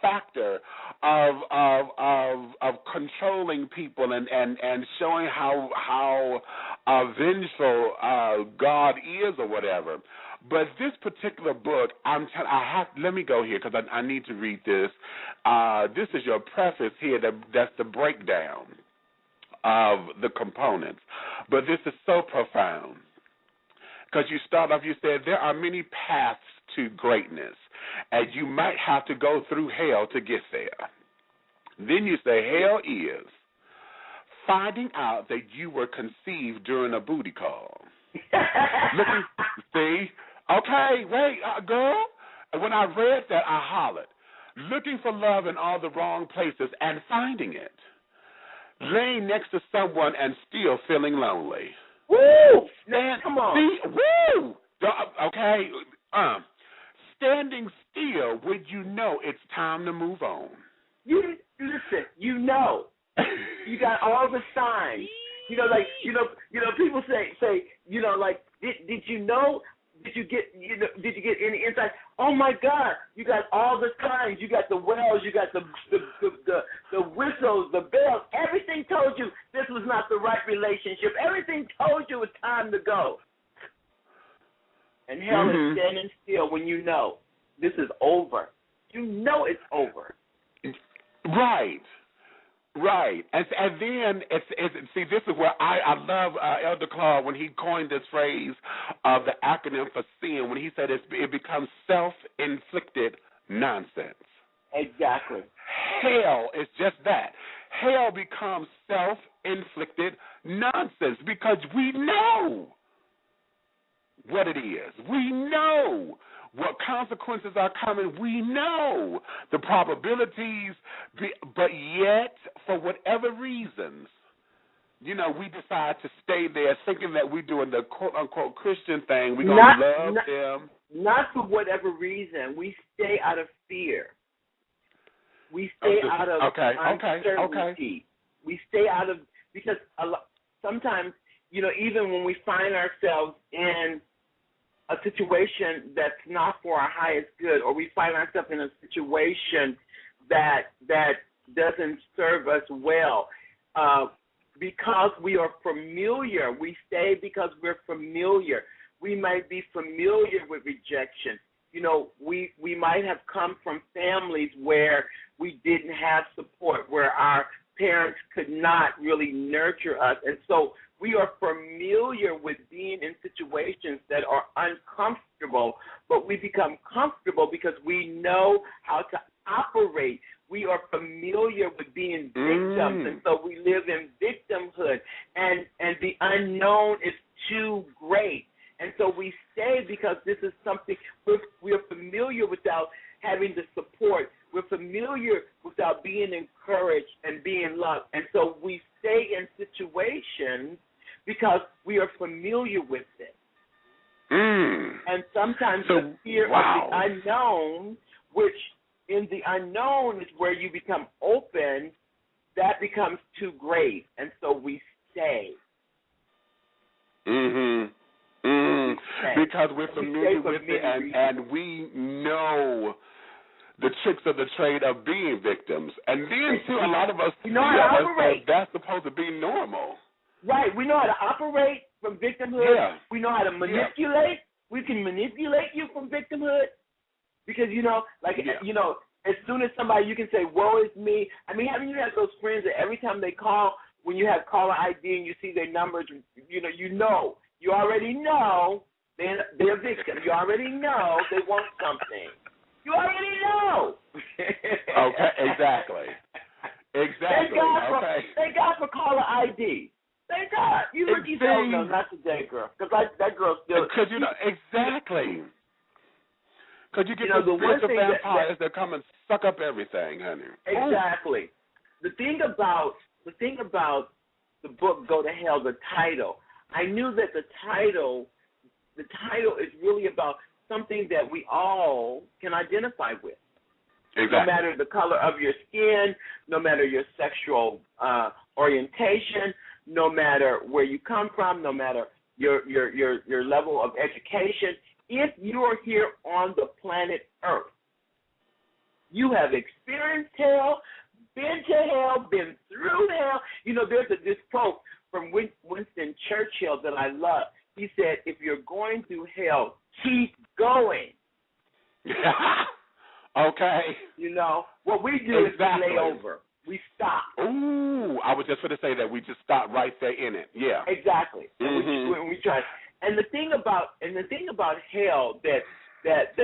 factor of controlling people and showing how vengeful God is or whatever. But this particular book, let me go here because I need to read this. This is your preface here. That's the breakdown of the components. But this is so profound because you start off, you said, there are many paths to greatness, and you might have to go through hell to get there. Then you say hell is finding out that you were conceived during a booty call. See? Okay, wait, girl. When I read that, I hollered. Looking for love in all the wrong places and finding it. Laying next to someone and still feeling lonely. Woo! Come on. See? Woo! Okay. Standing still when you know it's time to move on. Listen, you know. You got all the signs. People say, did you know? Did you get any insight? Oh my God, you got all the signs. You got the wells, you got the whistles, the bells. Everything told you this was not the right relationship. Everything told you it's time to go. And hell is standing still when you know this is over. You know it's over. Right. And then see, this is where I love Elder Claude when he coined this phrase of the acronym for sin, when he said it becomes self-inflicted nonsense. Exactly. Hell is just that. Hell becomes self-inflicted nonsense because we know what it is. We know what consequences are coming. We know the probabilities, but yet, for whatever reasons, we decide to stay there thinking that we're doing the quote-unquote Christian thing. We're going to love them. Not for whatever reason. We stay out of fear. We stay out of uncertainty. We stay out of, because sometimes, even when we find ourselves in a situation that's not for our highest good, or we find ourselves in a situation that doesn't serve us well, because we are familiar, we stay because we're familiar. We might be familiar with rejection. We might have come from families where we didn't have support, where our parents could not really nurture us, and so we are familiar with being in situations that are uncomfortable, but we become comfortable because we know how to operate. We are familiar with being victims, and so we live in victimhood, and the unknown is too great. And so we stay because this is something we're familiar without having the support. We're familiar without being encouraged and being loved. And so we stay in situations because we are familiar with it. And sometimes the fear of the unknown, which in the unknown is where you become open, that becomes too great. And so we stay. Because we're familiar with it, and we know the tricks of the trade of being victims. And then, too, a lot of us feel that's supposed to be normal. Right. We know how to operate from victimhood. Yeah. We know how to manipulate. Yeah. We can manipulate you from victimhood because, as soon as somebody, you can say, woe is me. I mean, haven't you had those friends that every time they call, when you have caller ID and you see their numbers, you already know they're victims. You already know they want something. You already know. Okay, exactly. Thank God for caller ID. Thank God. You don't know, not today, girl. Because that girl still. Because exactly. Because you get the spiritual vampires that come and suck up everything, honey. Exactly. The thing about the book Go to Hell, the title, I knew that the title is really about something that we all can identify with. Exactly. No matter the color of your skin, no matter your sexual orientation, no matter where you come from, no matter your level of education, if you are here on the planet Earth, You have experienced hell, been to hell, been through hell. You know, there's this quote from Winston Churchill that I love. He said, if you're going through hell, keep going. Okay. You know, what we do is we lay over. We stop. Ooh, I was just going to say that. We just stop right there in it. Yeah. Exactly. Mm-hmm. We try. And the thing about hell that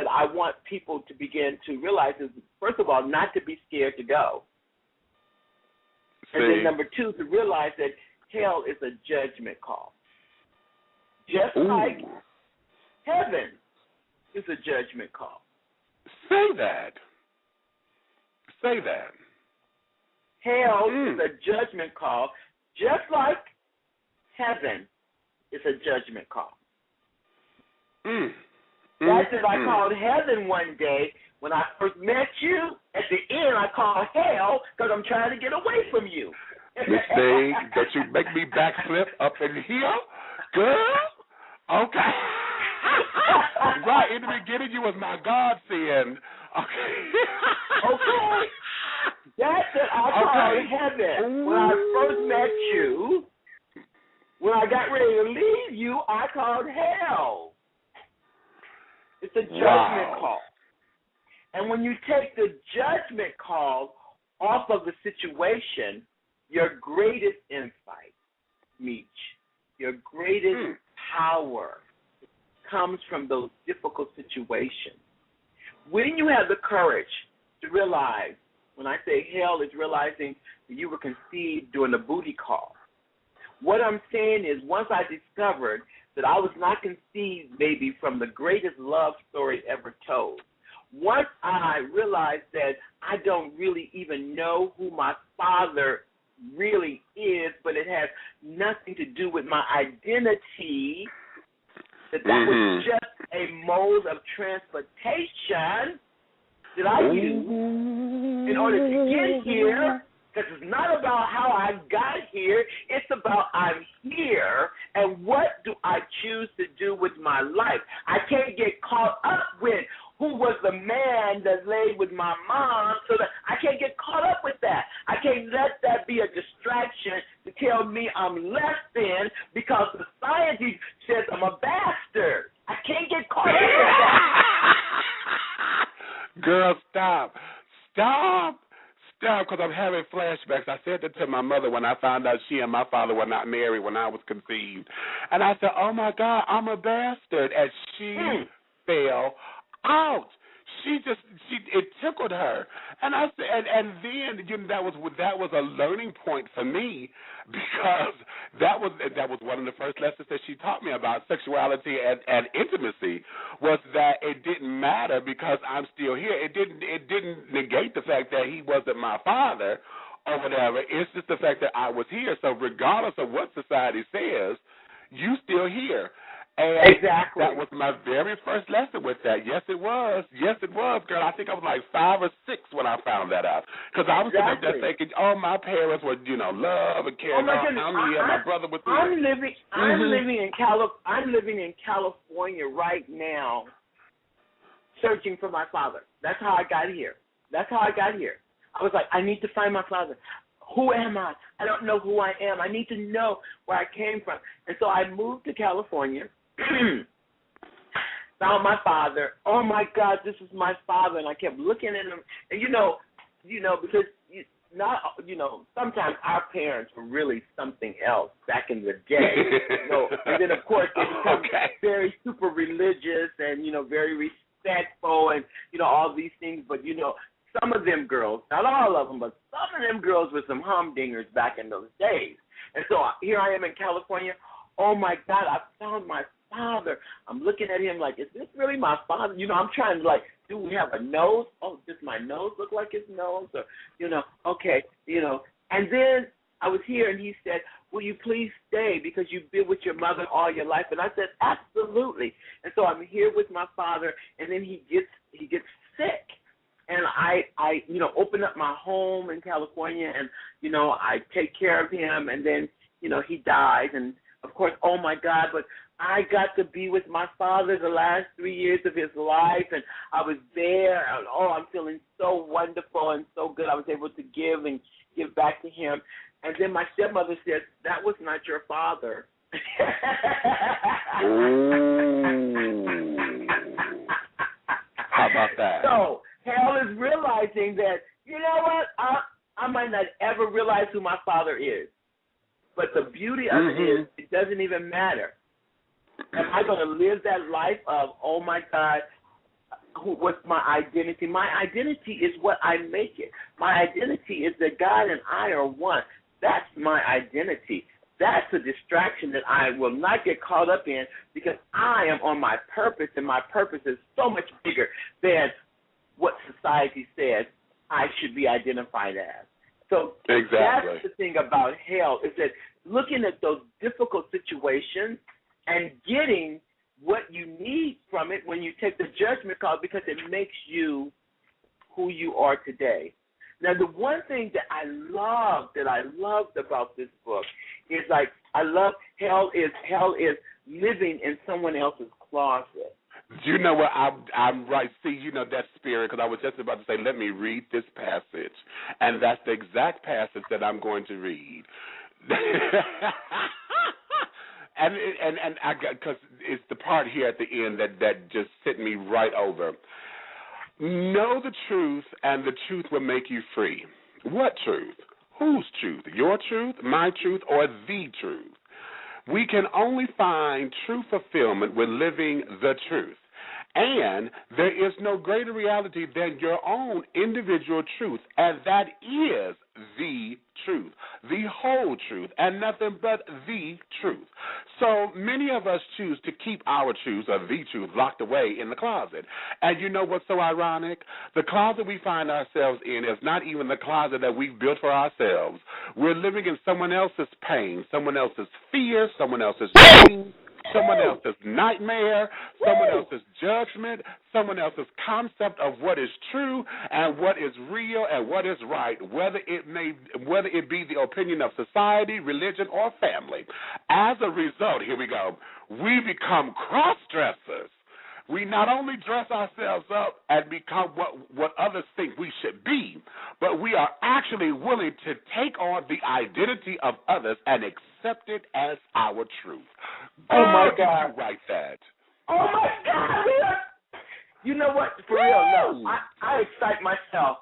I want people to begin to realize is, first of all, not to be scared to go. And then number two, to realize that hell is a judgment call. Just like heaven is a judgment call. Say that. Say that. Hell is a judgment call, just like heaven is a judgment call. That's what I called heaven one day when I first met you. At the end, I called hell because I'm trying to get away from you. This thing that you make me backflip up in here, girl? Okay. Right, in the beginning, you was my godsend. Okay. Okay. That's what I called heaven. When I first met you, when I got ready to leave you, I called hell. It's a judgment call. And when you take the judgment call off of the situation, your greatest insight, Meech, your greatest power comes from those difficult situations. When you have the courage to realize, when I say hell is realizing that you were conceived during a booty call. What I'm saying is, once I discovered that I was not conceived, baby, from the greatest love story ever told, once I realized that I don't really even know who my father really is, but it has nothing to do with my identity, that was just a mode of transportation that I used in order to get here, because it's not about how I got here, it's about I'm here, and what do I choose to do with my life? I can't get caught up with who was the man that laid with my mom, so that I can't get caught up with that. I can't let that be a distraction to tell me I'm less than because society says I'm a bastard. I can't get caught up with that. Girl, stop. Stop, because I'm having flashbacks. I said that to my mother when I found out she and my father were not married when I was conceived. And I said, oh, my God, I'm a bastard. And she fell out. It tickled her. And I said, and then, you know, that was a learning point for me, because that was one of the first lessons that she taught me about sexuality and intimacy, was that it didn't matter because I'm still here. It didn't negate the fact that he wasn't my father or whatever. It's just the fact that I was here. So regardless of what society says, you still here. And exactly. That was my very first lesson with that. Yes, it was. Yes, it was, girl. I think I was like 5 or 6 when I found that out. Because I was sitting there thinking, oh, my parents were, you know, love and care. My brother was here. I'm living in California right now, searching for my father. That's how I got here. I was like, I need to find my father. Who am I? I don't know who I am. I need to know where I came from. And so I moved to California, found my father. Oh, my God, this is my father. And I kept looking at him. And, you know, because sometimes our parents were really something else back in the day. And then, of course, they become very super religious and, very respectful and, all these things. But, some of them girls, not all of them, but some of them girls were some humdingers back in those days. And so here I am in California. Oh, my God, I found my father. I'm looking at him like, is this really my father? I'm trying to, do we have a nose? Oh, does my nose look like his nose? Or, okay, And then I was here, and he said, will you please stay because you've been with your mother all your life? And I said, absolutely. And so I'm here with my father, and then he gets sick. And I open up my home in California, and, I take care of him, and then, he dies. And, of course, oh, my God, but I got to be with my father the last 3 years of his life, and I was there. And, I'm feeling so wonderful and so good. I was able to give back to him. And then my stepmother said, that was not your father. How about that? So hell is realizing that, you know what, I might not ever realize who my father is. But the beauty of it is, it doesn't even matter. Am I going to live that life of, oh, my God, what's my identity? My identity is what I make it. My identity is that God and I are one. That's my identity. That's a distraction that I will not get caught up in because I am on my purpose, and my purpose is so much bigger than what society says I should be identified as. So exactly. That's the thing about hell, is that looking at those difficult situations and getting what you need from it when you take the judgment call, because it makes you who you are today. Now, the one thing that I loved about this book is, like, I love hell is living in someone else's closet. You know what? I'm right. See, you know, that spirit, because I was just about to say, let me read this passage. And that's the exact passage that I'm going to read. and I got, because it's the part here at the end that just hit me right over. Know the truth, and the truth will make you free. What truth? Whose truth? Your truth, my truth, or the truth? We can only find true fulfillment when living the truth. And there is no greater reality than your own individual truth, and that is the truth, the whole truth, and nothing but the truth. So many of us choose to keep our truth, or the truth, locked away in the closet. And you know what's so ironic? The closet we find ourselves in is not even the closet that we've built for ourselves. We're living in someone else's pain, someone else's fear, someone else's dream, someone else's nightmare, someone else's judgment, someone else's concept of what is true and what is real and what is right, whether it be the opinion of society, religion, or family. As a result, here we go, we become cross-dressers. We not only dress ourselves up and become what others think we should be, but we are actually willing to take on the identity of others and accept it as our truth. Oh, my God. Did you write that? Oh, my God. You know what? For real, no. I excite myself.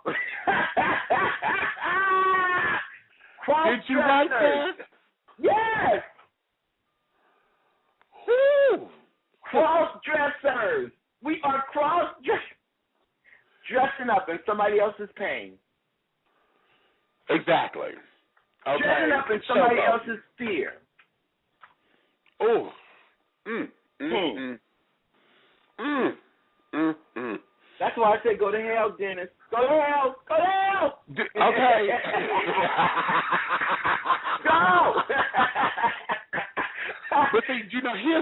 Did you write that? Yes. Who? Cross-dressers. We are dressing up in somebody else's pain. Exactly. Okay. Dressing up in somebody else's fear. Oh. That's why I say go to hell, Dennis. Go to hell. Go to hell. Okay. Go. But see, you know, here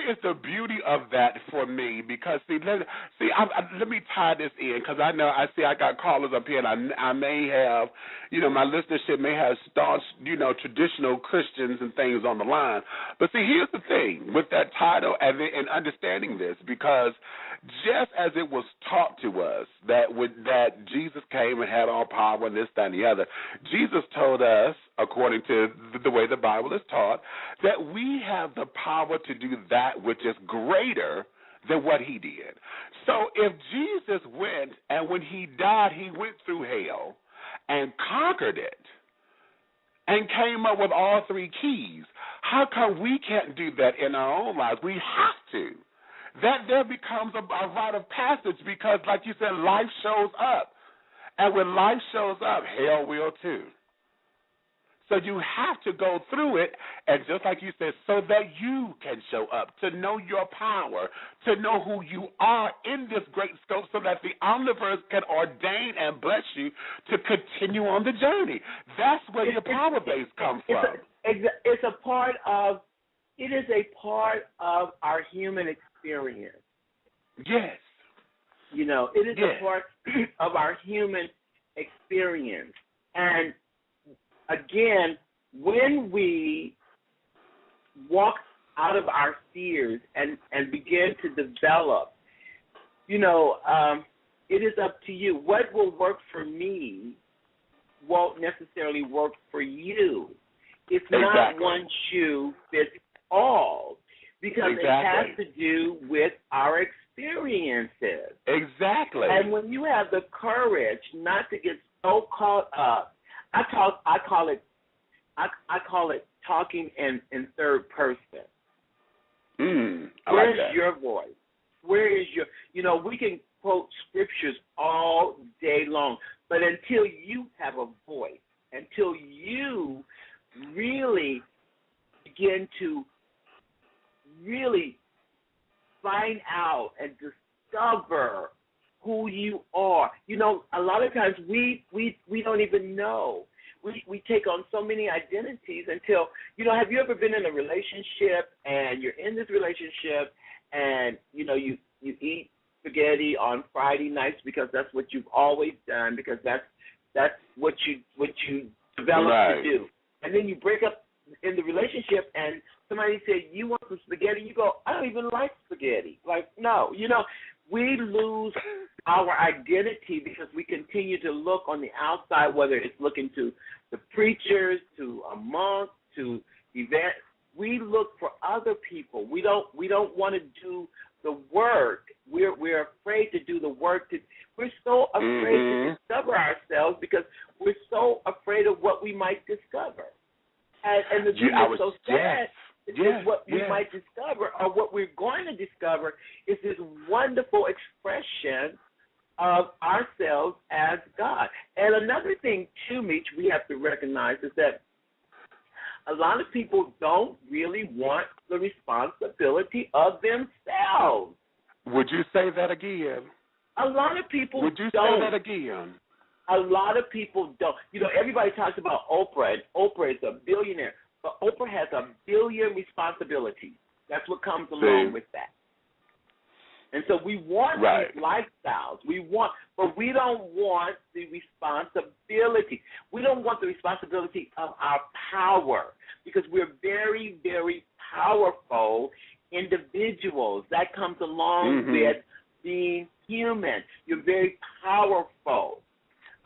is the beauty of that for me, because let me tie this in, because I know I got callers up here, and I may have, you know, my listenership may have staunch, you know, traditional Christians and things on the line. But see, here's the thing with that title and understanding this, because just as it was taught to us that Jesus came and had all power and this, that, and the other, Jesus told us, according to the way the Bible is taught, that we have the power to do that which is greater than what he did. So if Jesus went, and when he died, he went through hell and conquered it and came up with all three keys, how come we can't do that in our own lives? We have to. That there becomes a rite of passage, because, like you said, life shows up. And when life shows up, hell will too. So you have to go through it, and just like you said, so that you can show up, to know your power, to know who you are in this great scope, so that the omniverse can ordain and bless you to continue on the journey. That's where your power base comes from. It's a part of our human experience. Yes. You know, it is a part of our human experience. And again, when we walk out of our fears and begin to develop. You know, it is up to you. What will work for me won't necessarily work for you. It's not one shoe fits all, because it has to do with our experiences. Exactly. And when you have the courage not to get so caught up, I call it talking in third person. Where's your voice? Where is your, you know, we can quote scriptures all day long, but until you have a voice, until you really begin to really find out and discover who you are. You know, a lot of times we don't even know. We take on so many identities until, you know, have you ever been in a relationship and you're in this relationship and, you know, you eat spaghetti on Friday nights because that's what you've always done, because that's what you developed to do. And then you break up in the relationship and somebody said, you want some spaghetti? You go, I don't even like spaghetti. Like, no. You know, we lose our identity because we continue to look on the outside, whether it's looking to the preachers, to a monk, to events. We look for other people. We don't want to do the work. We're afraid to do the work. We're so afraid to discover ourselves because we're so afraid of what we might discover. And the thing that's so sad is what we might discover, or what we're going to discover, is this wonderful expression of ourselves as God. And another thing, too, Meech, we have to recognize is that a lot of people don't really want the responsibility of themselves. Would you say that again? A lot of people don't. Would you say that again? A lot of people don't. You know, everybody talks about Oprah, and Oprah is a billionaire. But Oprah has 1 billion responsibilities. That's what comes along with that. And so we want these lifestyles. But we don't want the responsibility. We don't want the responsibility of our power, because we're very, very powerful individuals. That comes along with being human. You're very powerful.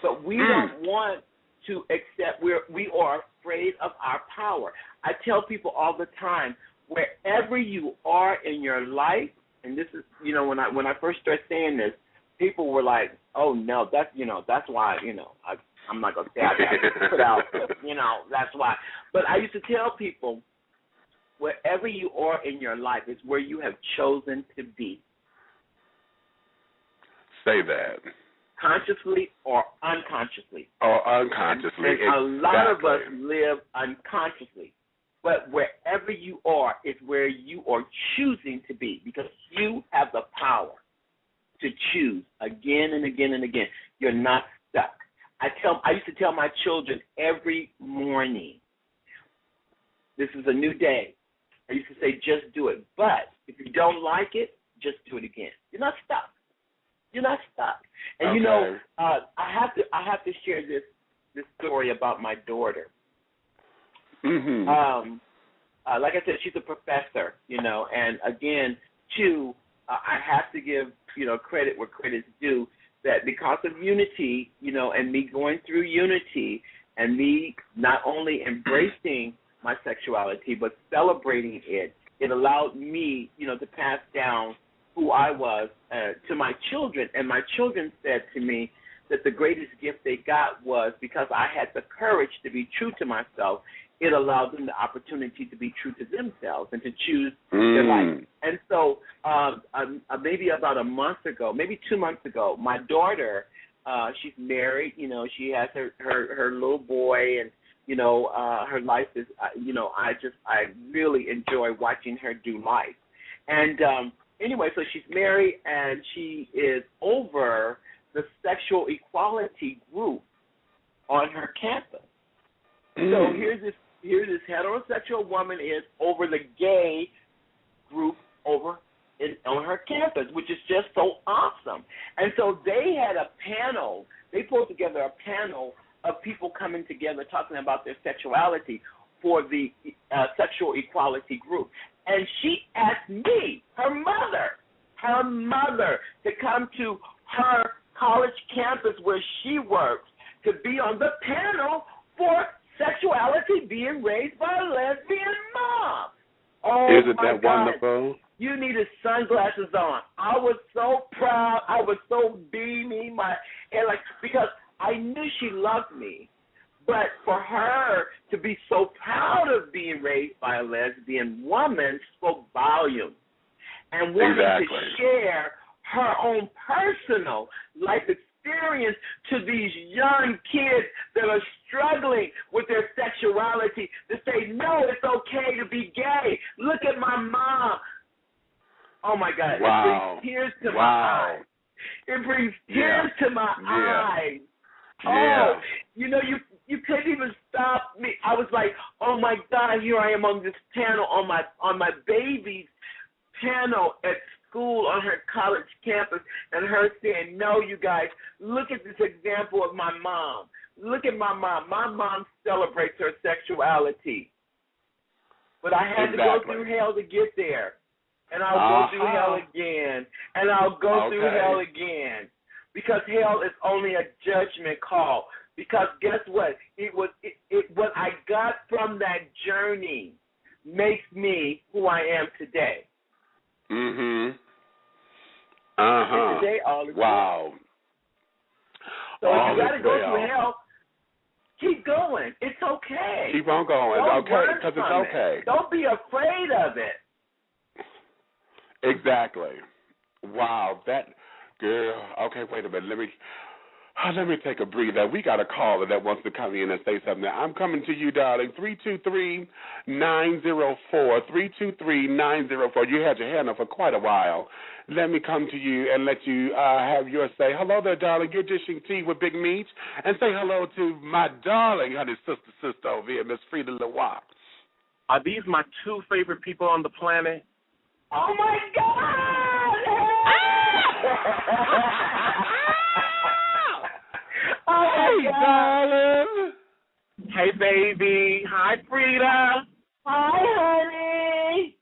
But we don't want to accept, we are afraid of our power. I tell people all the time, wherever you are in your life, and this is, you know, when I first started saying this, people were like, oh, no, that's why, you know, I'm not going to say I got to put out, you know, that's why. But I used to tell people, wherever you are in your life is where you have chosen to be. Say that. Consciously or unconsciously. Or unconsciously, and a lot of us live unconsciously. But wherever you are is where you are choosing to be, because you have the power to choose again and again and again. You're not stuck. I used to tell my children every morning, this is a new day. I used to say, just do it. But if you don't like it, just do it again. You're not stuck. You're not stuck. And you know, I have to share this story about my daughter. Like I said, she's a professor, you know, and again, too, I have to give, you know, credit where credit's due, that because of Unity, you know, and me going through Unity and me not only embracing my sexuality but celebrating it, it allowed me, you know, to pass down who I was to my children. And my children said to me that the greatest gift they got was because I had the courage to be true to myself. It allowed them the opportunity to be true to themselves and to choose their life. And so maybe about a month ago, maybe 2 months ago, my daughter, she's married. You know, she has her little boy, and, you know, her life is, you know, I really enjoy watching her do life. And anyway, so she's married, and she is over the sexual equality group on her campus. So here's this heterosexual woman is over the gay group on her campus, which is just so awesome. And so they had a panel. They pulled together a panel of people coming together talking about their sexuality for the sexual equality group. And she asked me, her mother, to come to her college campus where she works to be on the panel for sexuality being raised by a lesbian mom. Oh, isn't that God. wonderful? You needed sunglasses on. I was so proud. I was so beaming, because I knew she loved me. But for her to be so proud of being raised by a lesbian woman spoke volumes. And wanting to share her own personal life experience to these young kids that are struggling with their sexuality, to say, no, it's okay to be gay. Look at my mom. Oh, my God. Wow. It brings tears to my eyes. It brings tears to my eyes. Oh, you couldn't even stop me. I was like, oh, my God, here I am on this panel, on my baby's panel at school on her college campus, and her saying, no, you guys, look at this example of my mom. Look at my mom. My mom celebrates her sexuality. But I had to go through hell to get there. And I'll go through hell again. And I'll go through hell again. Because hell is only a judgment call. Because guess what? What I got from that journey makes me who I am today. Mhm. And today, all is wow. So if you got to go through hell, keep going. It's okay. Keep on going. Don't okay, because it's okay. Don't be afraid of it. Exactly. Wow. That girl. Okay, wait a minute. Let me take a breather. We got a caller that wants to come in and say something. Now, I'm coming to you, darling. 323-904. 323-904. You had your hand up for quite a while. Let me come to you and let you have your say. Hello there, darling. You're dishing tea with Big Meech. And say hello to my darling, honey, sister over here, Miss Freda Lanoix. Are these my two favorite people on the planet? Oh, my God! Hey, darling. Hey, baby. Hi, Freda. Hi, honey.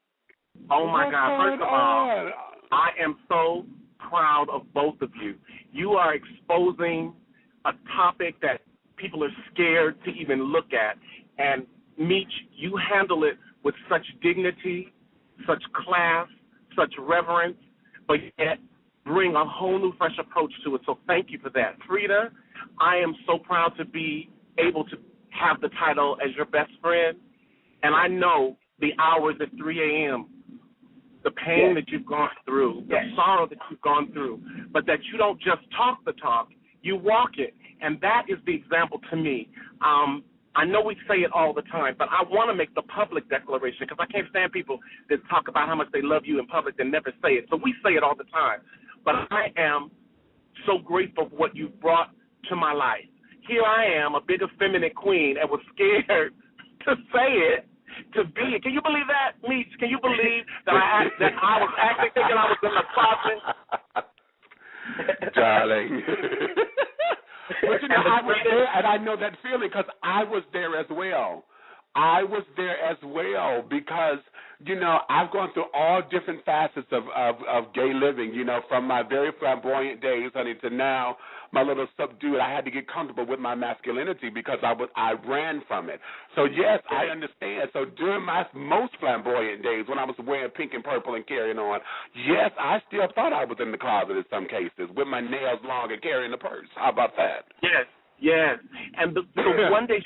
Oh, my God. First of all, I am so proud of both of you. You are exposing a topic that people are scared to even look at. And, Meech, you handle it with such dignity, such class, such reverence, but yet bring a whole new, fresh approach to it. So thank you for that. Freda, I am so proud to be able to have the title as your best friend. And I know the hours at 3 a.m., the pain that you've gone through, the sorrow that you've gone through, but that you don't just talk the talk, you walk it. And that is the example to me. I know we say it all the time, but I want to make the public declaration because I can't stand people that talk about how much they love you in public and never say it. So we say it all the time. But I am so grateful for what you've brought to my life. Here I am, a big effeminate queen, and was scared to say it, to be it. Can you believe that, Meech? Can you believe that I was actually thinking I was in the closet? Darling. But, I was there, and I know that feeling because I was there as well. I was there as well because, I've gone through all different facets of gay living, from my very flamboyant days, honey, to now my little subdued. I had to get comfortable with my masculinity because I ran from it. So, yes, I understand. So during my most flamboyant days when I was wearing pink and purple and carrying on, yes, I still thought I was in the closet in some cases with my nails long and carrying a purse. How about that? Yes. And so one day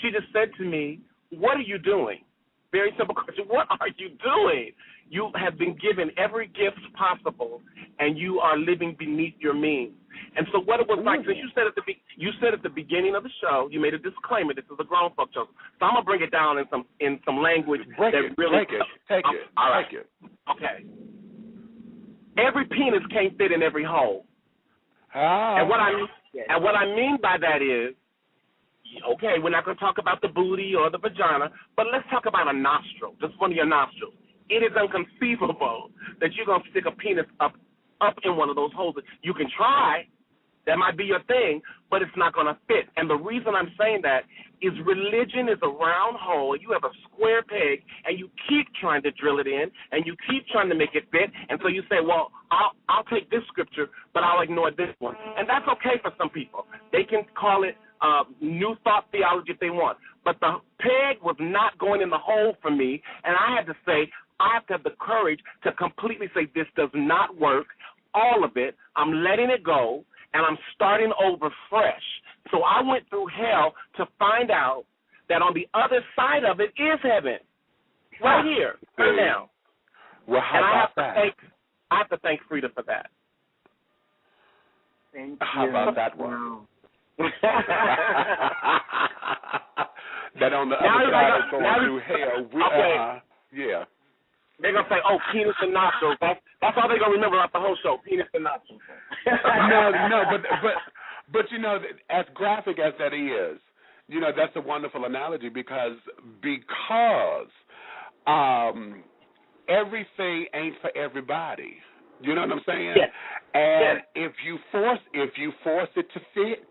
she just said to me, what are you doing? Very simple question. What are you doing? You have been given every gift possible, and you are living beneath your means. And so what it was like, so you said at the beginning of the show, you made a disclaimer, this is a grown folk show. So I'm going to bring it down in some language Take it. All right. Okay. Every penis can't fit in every hole. And what I mean by that is, okay, we're not going to talk about the booty or the vagina, but let's talk about a nostril, just one of your nostrils. It is inconceivable that you're going to stick a penis up in one of those holes. You can try, That might be your thing, but it's not going to fit. And the reason I'm saying that is religion is a round hole. You have a square peg, and you keep trying to drill it in, and you keep trying to make it fit. And so you say, well, I'll take this scripture, but I'll ignore this one. And that's okay for some people. They can call it New Thought theology if they want. But the peg was not going in the hole for me, and I had to say, I have to have the courage to completely say this does not work, all of it. I'm letting it go, and I'm starting over fresh. So I went through hell to find out that on the other side of it is heaven, right here, right now. Well, how about that? I have to thank Freda for that. Thank how you. about that one? That on the now other side of going through hell, yeah. They're going to say, oh, penis and nostrils. That's all they're going to remember about the whole show, penis and nostrils. No, but you know, as graphic as that is, you know, that's a wonderful analogy because everything ain't for everybody. You know what I'm saying? Yes. And yes. if you force it to fit,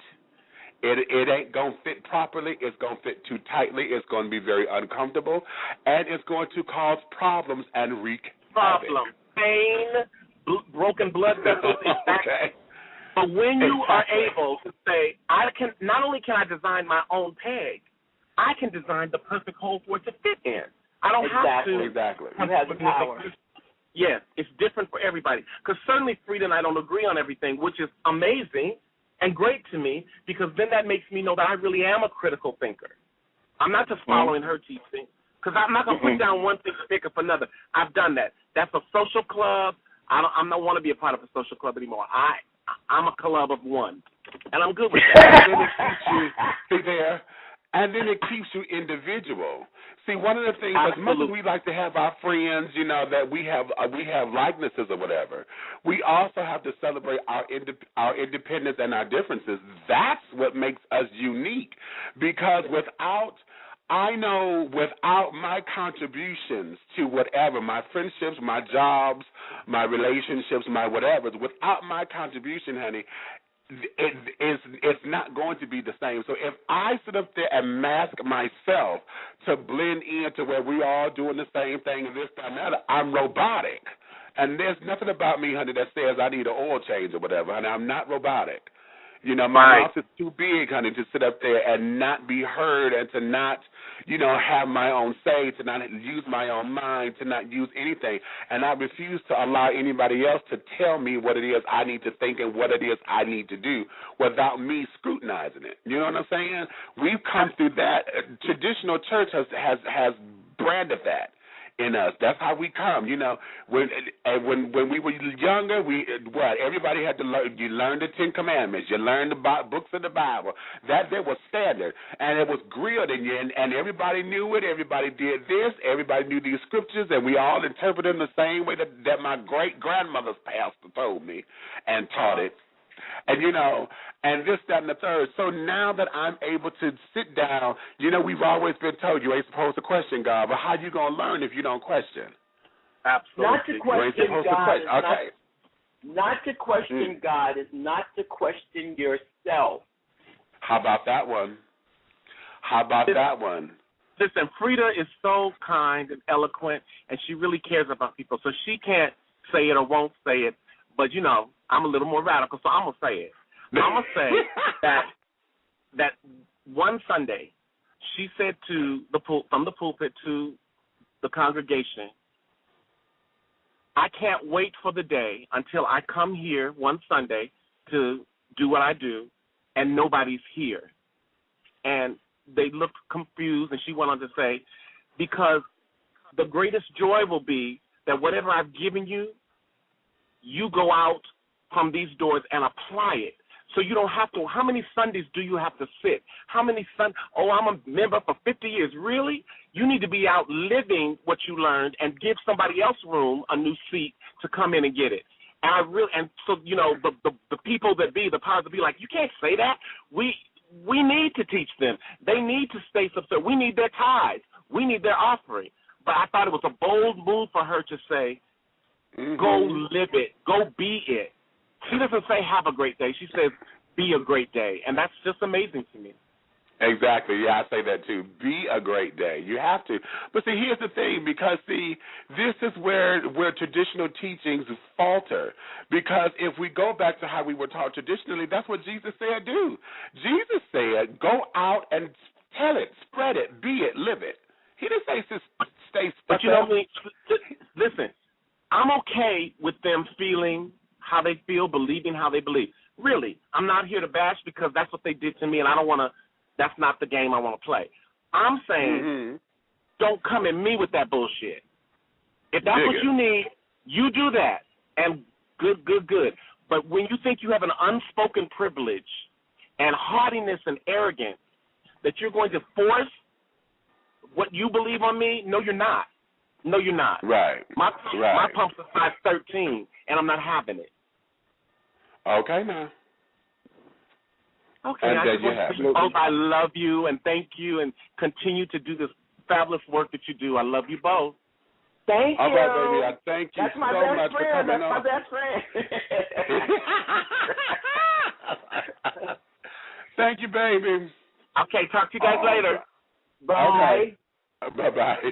it ain't going to fit properly. It's going to fit too tightly. It's going to be very uncomfortable. And it's going to cause problems and wreak havoc. Pain, broken blood vessels. Okay. But when you are able to say, not only can I design my own peg, I can design the perfect hole for it to fit in. I don't have to. Exactly. You have the power. Yes, it's different for everybody. Because certainly Freda and I don't agree on everything, which is amazing and great to me, because then that makes me know that I really am a critical thinker. I'm not just following her teaching, because I'm not going to put down one thing to pick up another. I've done that. That's a social club. I don't want to be a part of a social club anymore. I'm a club of one, and I'm good with that. And then it keeps you, see there, and then it keeps you individual. See, one of the things, as much as we like to have our friends, you know, that we have likenesses or whatever, we also have to celebrate our independence and our differences. That's what makes us unique, because without my contributions to whatever, my friendships, my jobs, my relationships, my whatevers, without my contribution, honey, it's not going to be the same. So if I sit up there and mask myself to blend in to where we all doing the same thing and this, that, and that, I'm robotic. And there's nothing about me, honey, that says I need an oil change or whatever, honey. I'm not robotic. You know, my mouth is too big, honey, to sit up there and not be heard and to not, you know, have my own say, to not use my own mind, to not use anything. And I refuse to allow anybody else to tell me what it is I need to think and what it is I need to do without me scrutinizing it. You know what I'm saying? We've come through that. Traditional church has branded that in us. That's how we come. You know, when we were younger, everybody had to learn. You learned the 10 Commandments. You learned the books of the Bible. That was standard, and it was grilled in you, and everybody knew it. Everybody did this. Everybody knew these scriptures, and we all interpreted them the same way that my great grandmother's pastor told me and taught it. And, you know, and this, that, and the third. So now that I'm able to sit down, you know, we've always been told you ain't supposed to question God, but how you going to learn if you don't question? Absolutely. Not to question God not to question God is not to question yourself. How about that one? Listen, Freda is so kind and eloquent, and she really cares about people. So she can't say it or won't say it, but, you know, I'm a little more radical, so I'm going to say it. I'm going to say that one Sunday she said from the pulpit to the congregation, I can't wait for the day until I come here one Sunday to do what I do and nobody's here. And they looked confused, and she went on to say, because the greatest joy will be that whatever I've given you, you go out from these doors and apply it. So you don't have to. How many Sundays do you have to sit? I'm a member for 50 years. Really? You need to be out living what you learned and give somebody else room, a new seat, to come in and get it. And so, you know, the people that be, the powers that be, like, you can't say that. We need to teach them. They need to stay subservient. We need their tithes. We need their offering. But I thought it was a bold move for her to say, go live it. Go be it. She doesn't say have a great day. She says be a great day. And that's just amazing to me. Exactly. Yeah, I say that too. Be a great day. You have to. But see, here's the thing, because see, this is where traditional teachings falter. Because if we go back to how we were taught traditionally, that's what Jesus said do. Jesus said, go out and tell it, spread it, be it, live it. He didn't say stay stuck. But you know, listen, I'm okay with them feeling how they feel, believing how they believe. Really, I'm not here to bash because that's what they did to me, and I don't want to. That's not the game I want to play. I'm saying, don't come at me with that bullshit. If that's what you need, you do that, and good. But when you think you have an unspoken privilege and haughtiness and arrogance that you're going to force what you believe on me, no, you're not. No, you're not. Right. My pump's a size 13, and I'm not having it. Okay, now. Okay, I love you and thank you and continue to do this fabulous work that you do. I love you both. Thank you. All right, baby. I thank you so much for coming on. That's my best friend. Thank you, baby. Okay, talk to you guys later. Bye. Okay. Bye-bye.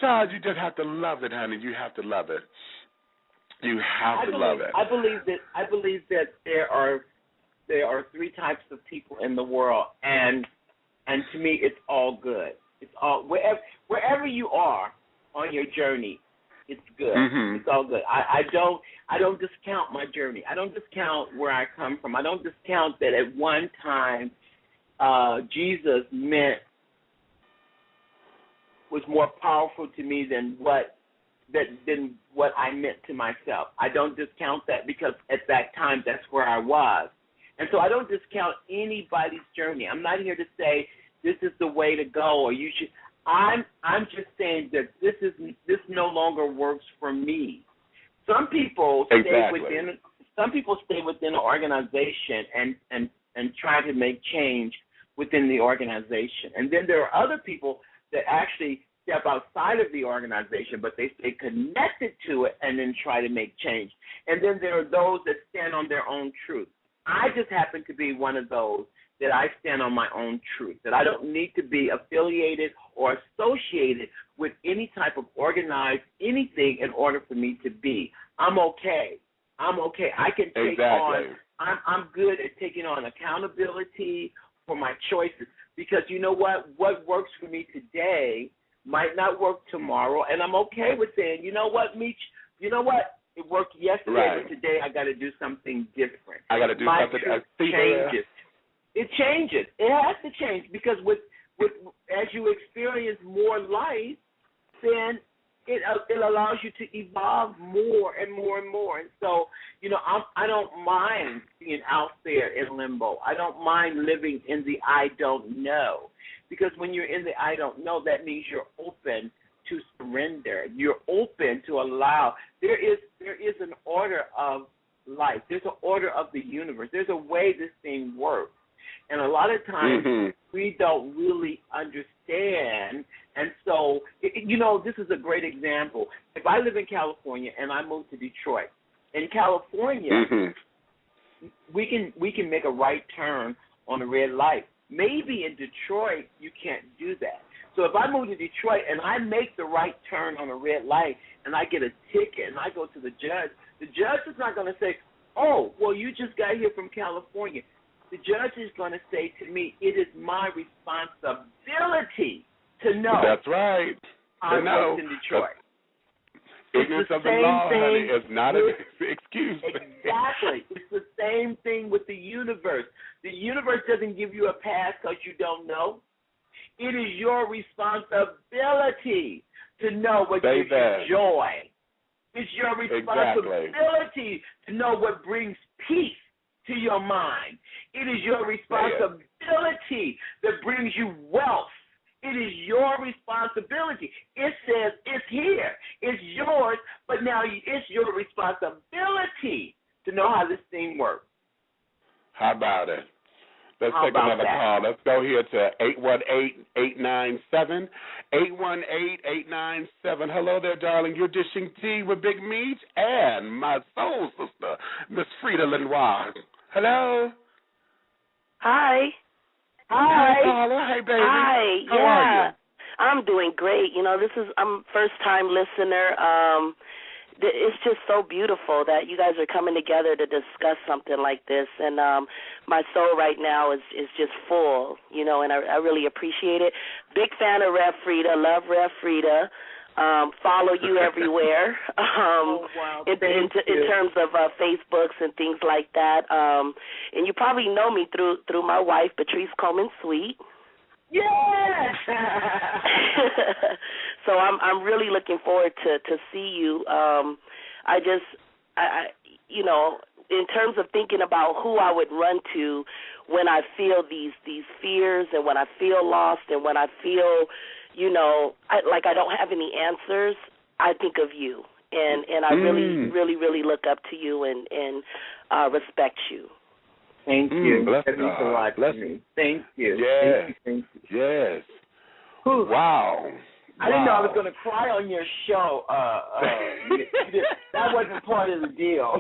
Charles, you just have to love it, honey. You have to love it. You have to love it. I believe that there are three types of people in the world, and to me, it's all good. It's all wherever you are on your journey, it's good. Mm-hmm. It's all good. I don't discount my journey. I don't discount where I come from. I don't discount that at one time Jesus was more powerful to me than what I meant to myself. I don't discount that because at that time that's where I was. And so I don't discount anybody's journey. I'm not here to say this is the way to go or you should. I'm just saying that this no longer works for me. Some people stay within an organization and try to make change within the organization. And then there are other people that actually step outside of the organization, but they stay connected to it and then try to make change. And then there are those that stand on their own truth. I just happen to be one of those that I stand on my own truth, that I don't need to be affiliated or associated with any type of organized anything in order for me to be. I'm okay. I can take on, I'm good at taking on accountability for my choices because you know what? What works for me today might not work tomorrow, and I'm okay with saying, you know what, Meech, you know what? It worked yesterday, but today I got to do something different. I got to do something. Changes. It changes. It has to change because with as you experience more life, then it allows you to evolve more and more and more. And so, you know, I don't mind being out there in limbo. I don't mind living in the I don't know. Because when you're in the I don't know, that means you're open to surrender. You're open to allow. There is an order of life. There's an order of the universe. There's a way this thing works. And a lot of times we don't really understand. And so, you know, this is a great example. If I live in California and I move to Detroit, in California, we can make a right turn on a red light. Maybe in Detroit, you can't do that. So if I move to Detroit and I make the right turn on a red light and I get a ticket and I go to the judge is not going to say, oh, well, you just got here from California. The judge is going to say to me, it is my responsibility to know. That's right. I worked in Detroit. Ignorance of the law, honey, is not an excuse. Exactly. It's the same thing with the universe. The universe doesn't give you a pass because you don't know. It is your responsibility to know what gives you joy. It's your responsibility to know what brings peace to your mind. It is your responsibility that brings you wealth. It is your responsibility. It says it's here. It's yours, but now it's your responsibility to know how this thing works. How about it? Let's take another call. Let's go here to 818-897. 818-897. Hello there, darling. You're dishing tea with Big Meech and my soul sister, Miss Freda Lanoix. Hello. Hi. Hi, Paula. Hey, baby. Hi. How are you? I'm doing great. You know, I'm first-time listener. It's just so beautiful that you guys are coming together to discuss something like this, and my soul right now is just full, you know, and I really appreciate it. Big fan of Rev Freda, love Rev Freda, follow you everywhere in terms of Facebooks and things like that, and you probably know me through my wife, Patrice Coleman-Sweet. Yes. So I'm really looking forward to see you. I you know, in terms of thinking about who I would run to when I feel these fears and when I feel lost and when I feel, you know, like I don't have any answers, I think of you, and I really look up to you and respect you. Thank you. Bless that means a lot to me. Thank you. Yes. Thank you. Yes. Whew. Wow. I didn't know I was going to cry on your show. That wasn't part of the deal.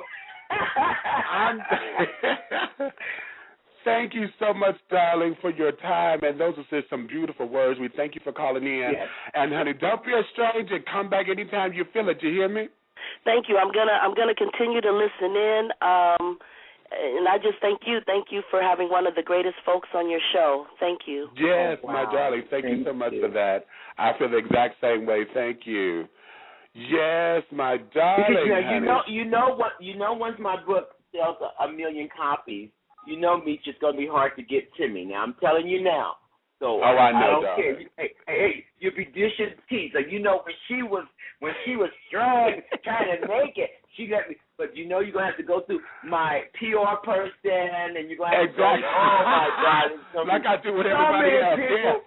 Thank you so much, darling, for your time, and those are just some beautiful words. We thank you for calling in. Yes. And honey, don't be a stranger. Come back anytime you feel it. You hear me? Thank you. I'm gonna continue to listen in. And I just thank you for having one of the greatest folks on your show. Thank you. Yes, oh, wow. my darling. Thank you so much for that. I feel the exact same way. Thank you. Yes, my darling. Because, you know once my book sells 1 million copies, you know me, it's just gonna be hard to get to me. Now I'm telling you now. So I know, I don't darling. care. Hey, you'll be dishing tea. So you know when she was trying to make it, she let me. But you know you're gonna have to go through my PR person, and you're gonna have to go. Oh my God! Like I do with everybody else. People,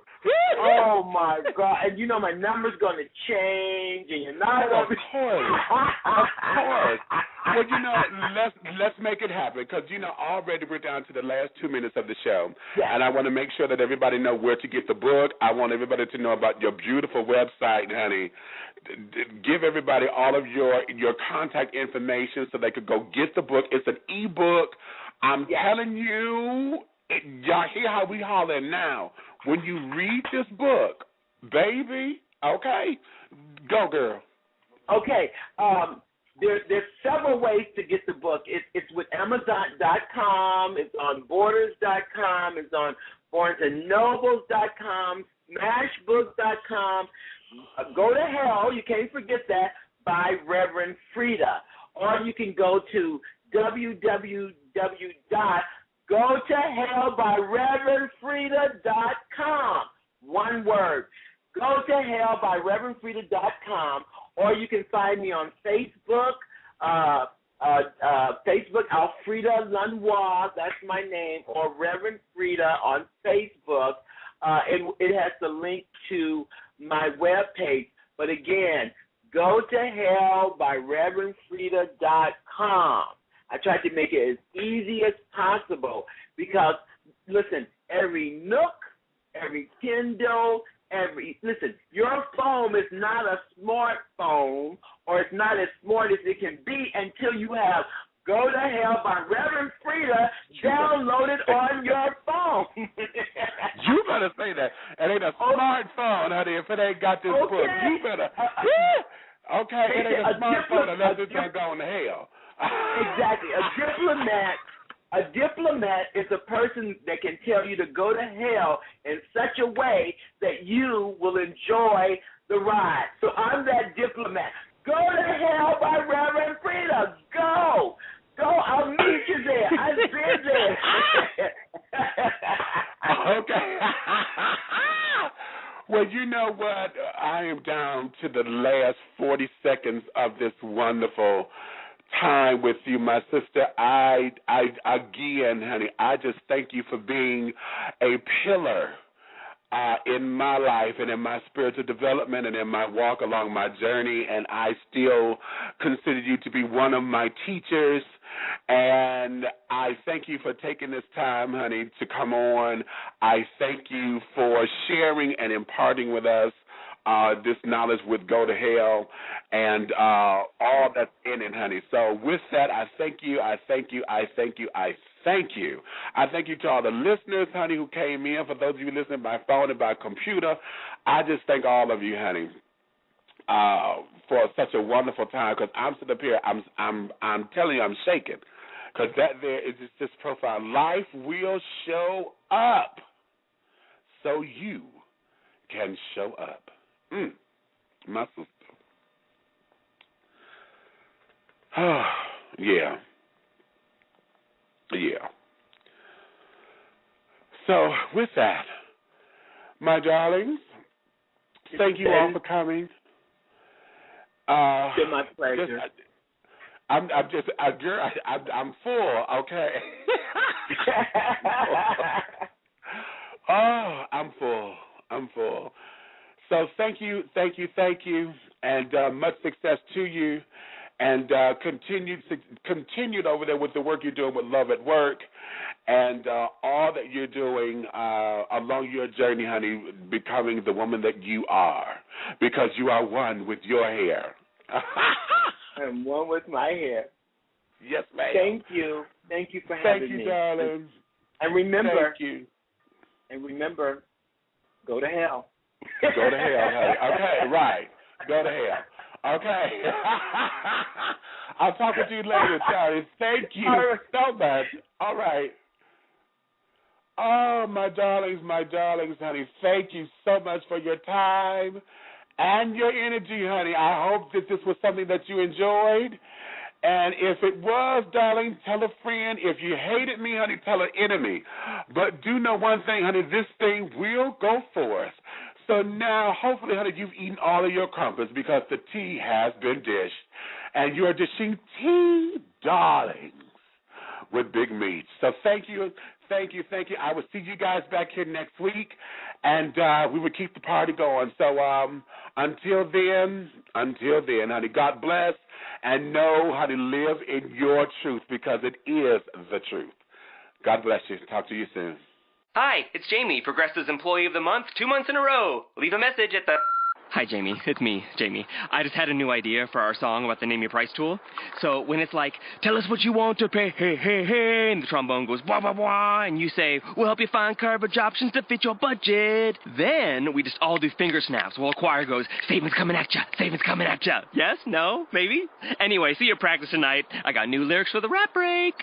oh my God! And you know my number's gonna change, and you're not gonna. Of course. Well, you know, let's make it happen because you know already we're down to the last 2 minutes of the show, and I want to make sure that everybody know where to get the book. I want everybody to know about your beautiful website, honey. Give everybody all of your contact information so they could go get the book. It's an e-book. I'm telling you, y'all hear how we holler now. When you read this book, baby, okay, go girl. Okay, there's several ways to get the book. It's with Amazon.com, it's on Borders.com, it's on BarnesandNobles.com, Smashbooks.com. Go to Hell, you can't forget that, by Reverend Freda. Or you can go to www.gotohellbyreverendfreda.com. One word. Gotohellbyreverendfreda.com. Or you can find me on Facebook. Facebook, Freda Lanoix, that's my name, or Reverend Freda on Facebook. And it has the link to my webpage. But again, go to hell by reverendfreda.com. I tried to make it as easy as possible because, listen, every Nook, every Kindle, listen, your phone is not a smartphone or it's not as smart as it can be until you have Go to Hell by Reverend Freda downloaded on your phone. You better say that. It ain't a smartphone, honey, if it ain't got this book. You better. Okay, it ain't a smartphone unless it's going to go to hell. Exactly. A diplomat is a person that can tell you to go to hell in such a way that you will enjoy the ride. So I'm that diplomat. Go to Hell by Reverend Freda. Go. I'll meet you there. I've been there. Okay. Well, you know what? I am down to the last 40 seconds of this wonderful time with you, my sister. I again, honey, I just thank you for being a pillar in my life and in my spiritual development and in my walk along my journey, and I still consider you to be one of my teachers. And I thank you for taking this time, honey, to come on. I thank you for sharing and imparting with us this knowledge with Go to Hell and all that's in it, honey. So with that, I thank you, I thank you, I thank you, I thank you. I thank you to all the listeners, honey, who came in. For those of you listening by phone and by computer, I just thank all of you, honey, for such a wonderful time. Because I'm sitting up here, I'm telling you, I'm shaking. Because that there is just profound. Life will show up, so you can show up. My sister. Yeah. So, with that, my darlings, thank you all for coming. It's been my pleasure. I'm full, okay? Oh, I'm full. So thank you, and much success to you, and continued over there with the work you're doing with Love at Work, and all that you're doing along your journey, honey, becoming the woman that you are, because you are one with your hair. I'm one with my hair. Yes, ma'am. Thank you for having me. Thank you, darling. And remember, thank you. Go to hell. Go to hell, honey. Okay, right. Go to hell. Okay. I'll talk with you later, Charlie. Thank you so much. All right. Oh, my darlings, honey. Thank you so much for your time and your energy, honey. I hope that this was something that you enjoyed. And if it was, darling, tell a friend. If you hated me, honey, tell an enemy. But do know one thing, honey, this thing will go forth. So now, hopefully, honey, you've eaten all of your crumpets because the tea has been dished. And you are dishing tea, darlings, with big meat. So thank you. I will see you guys back here next week, and we will keep the party going. So until then, honey, God bless, and know how to live in your truth, because it is the truth. God bless you. Talk to you soon. Hi, it's Jamie, Progressive's Employee of the Month, 2 months in a row. Leave a message at the... Hi, Jamie. It's me, Jamie. I just had a new idea for our song about the Name Your Price tool. So when it's like, tell us what you want to pay, hey, hey, hey, and the trombone goes, wah, wah, wah, and you say, we'll help you find coverage options to fit your budget. Then we just all do finger snaps while a choir goes, savings coming at ya, savings coming at ya. Yes? No? Maybe? Anyway, see your practice tonight. I got new lyrics for the rap break.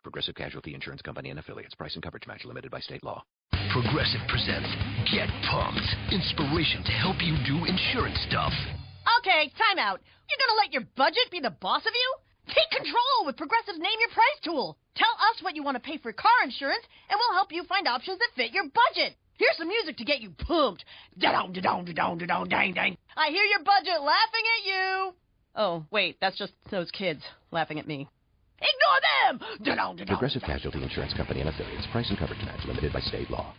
Progressive Casualty Insurance Company and Affiliates. Price and coverage match limited by state law. Progressive presents Get Pumped. Inspiration to help you do insurance stuff. Okay, time out. You're gonna let your budget be the boss of you? Take control with Progressive's Name Your Price tool. Tell us what you want to pay for car insurance, and we'll help you find options that fit your budget. Here's some music to get you pumped. Da-dong, da-dong, da-dong, da-dong, dang, dang. I hear your budget laughing at you. Oh, wait, that's just those kids laughing at me. Ignore them! Da-dong, da-dong, Progressive Casualty Insurance Company and Affiliates. Price and coverage match limited by state law.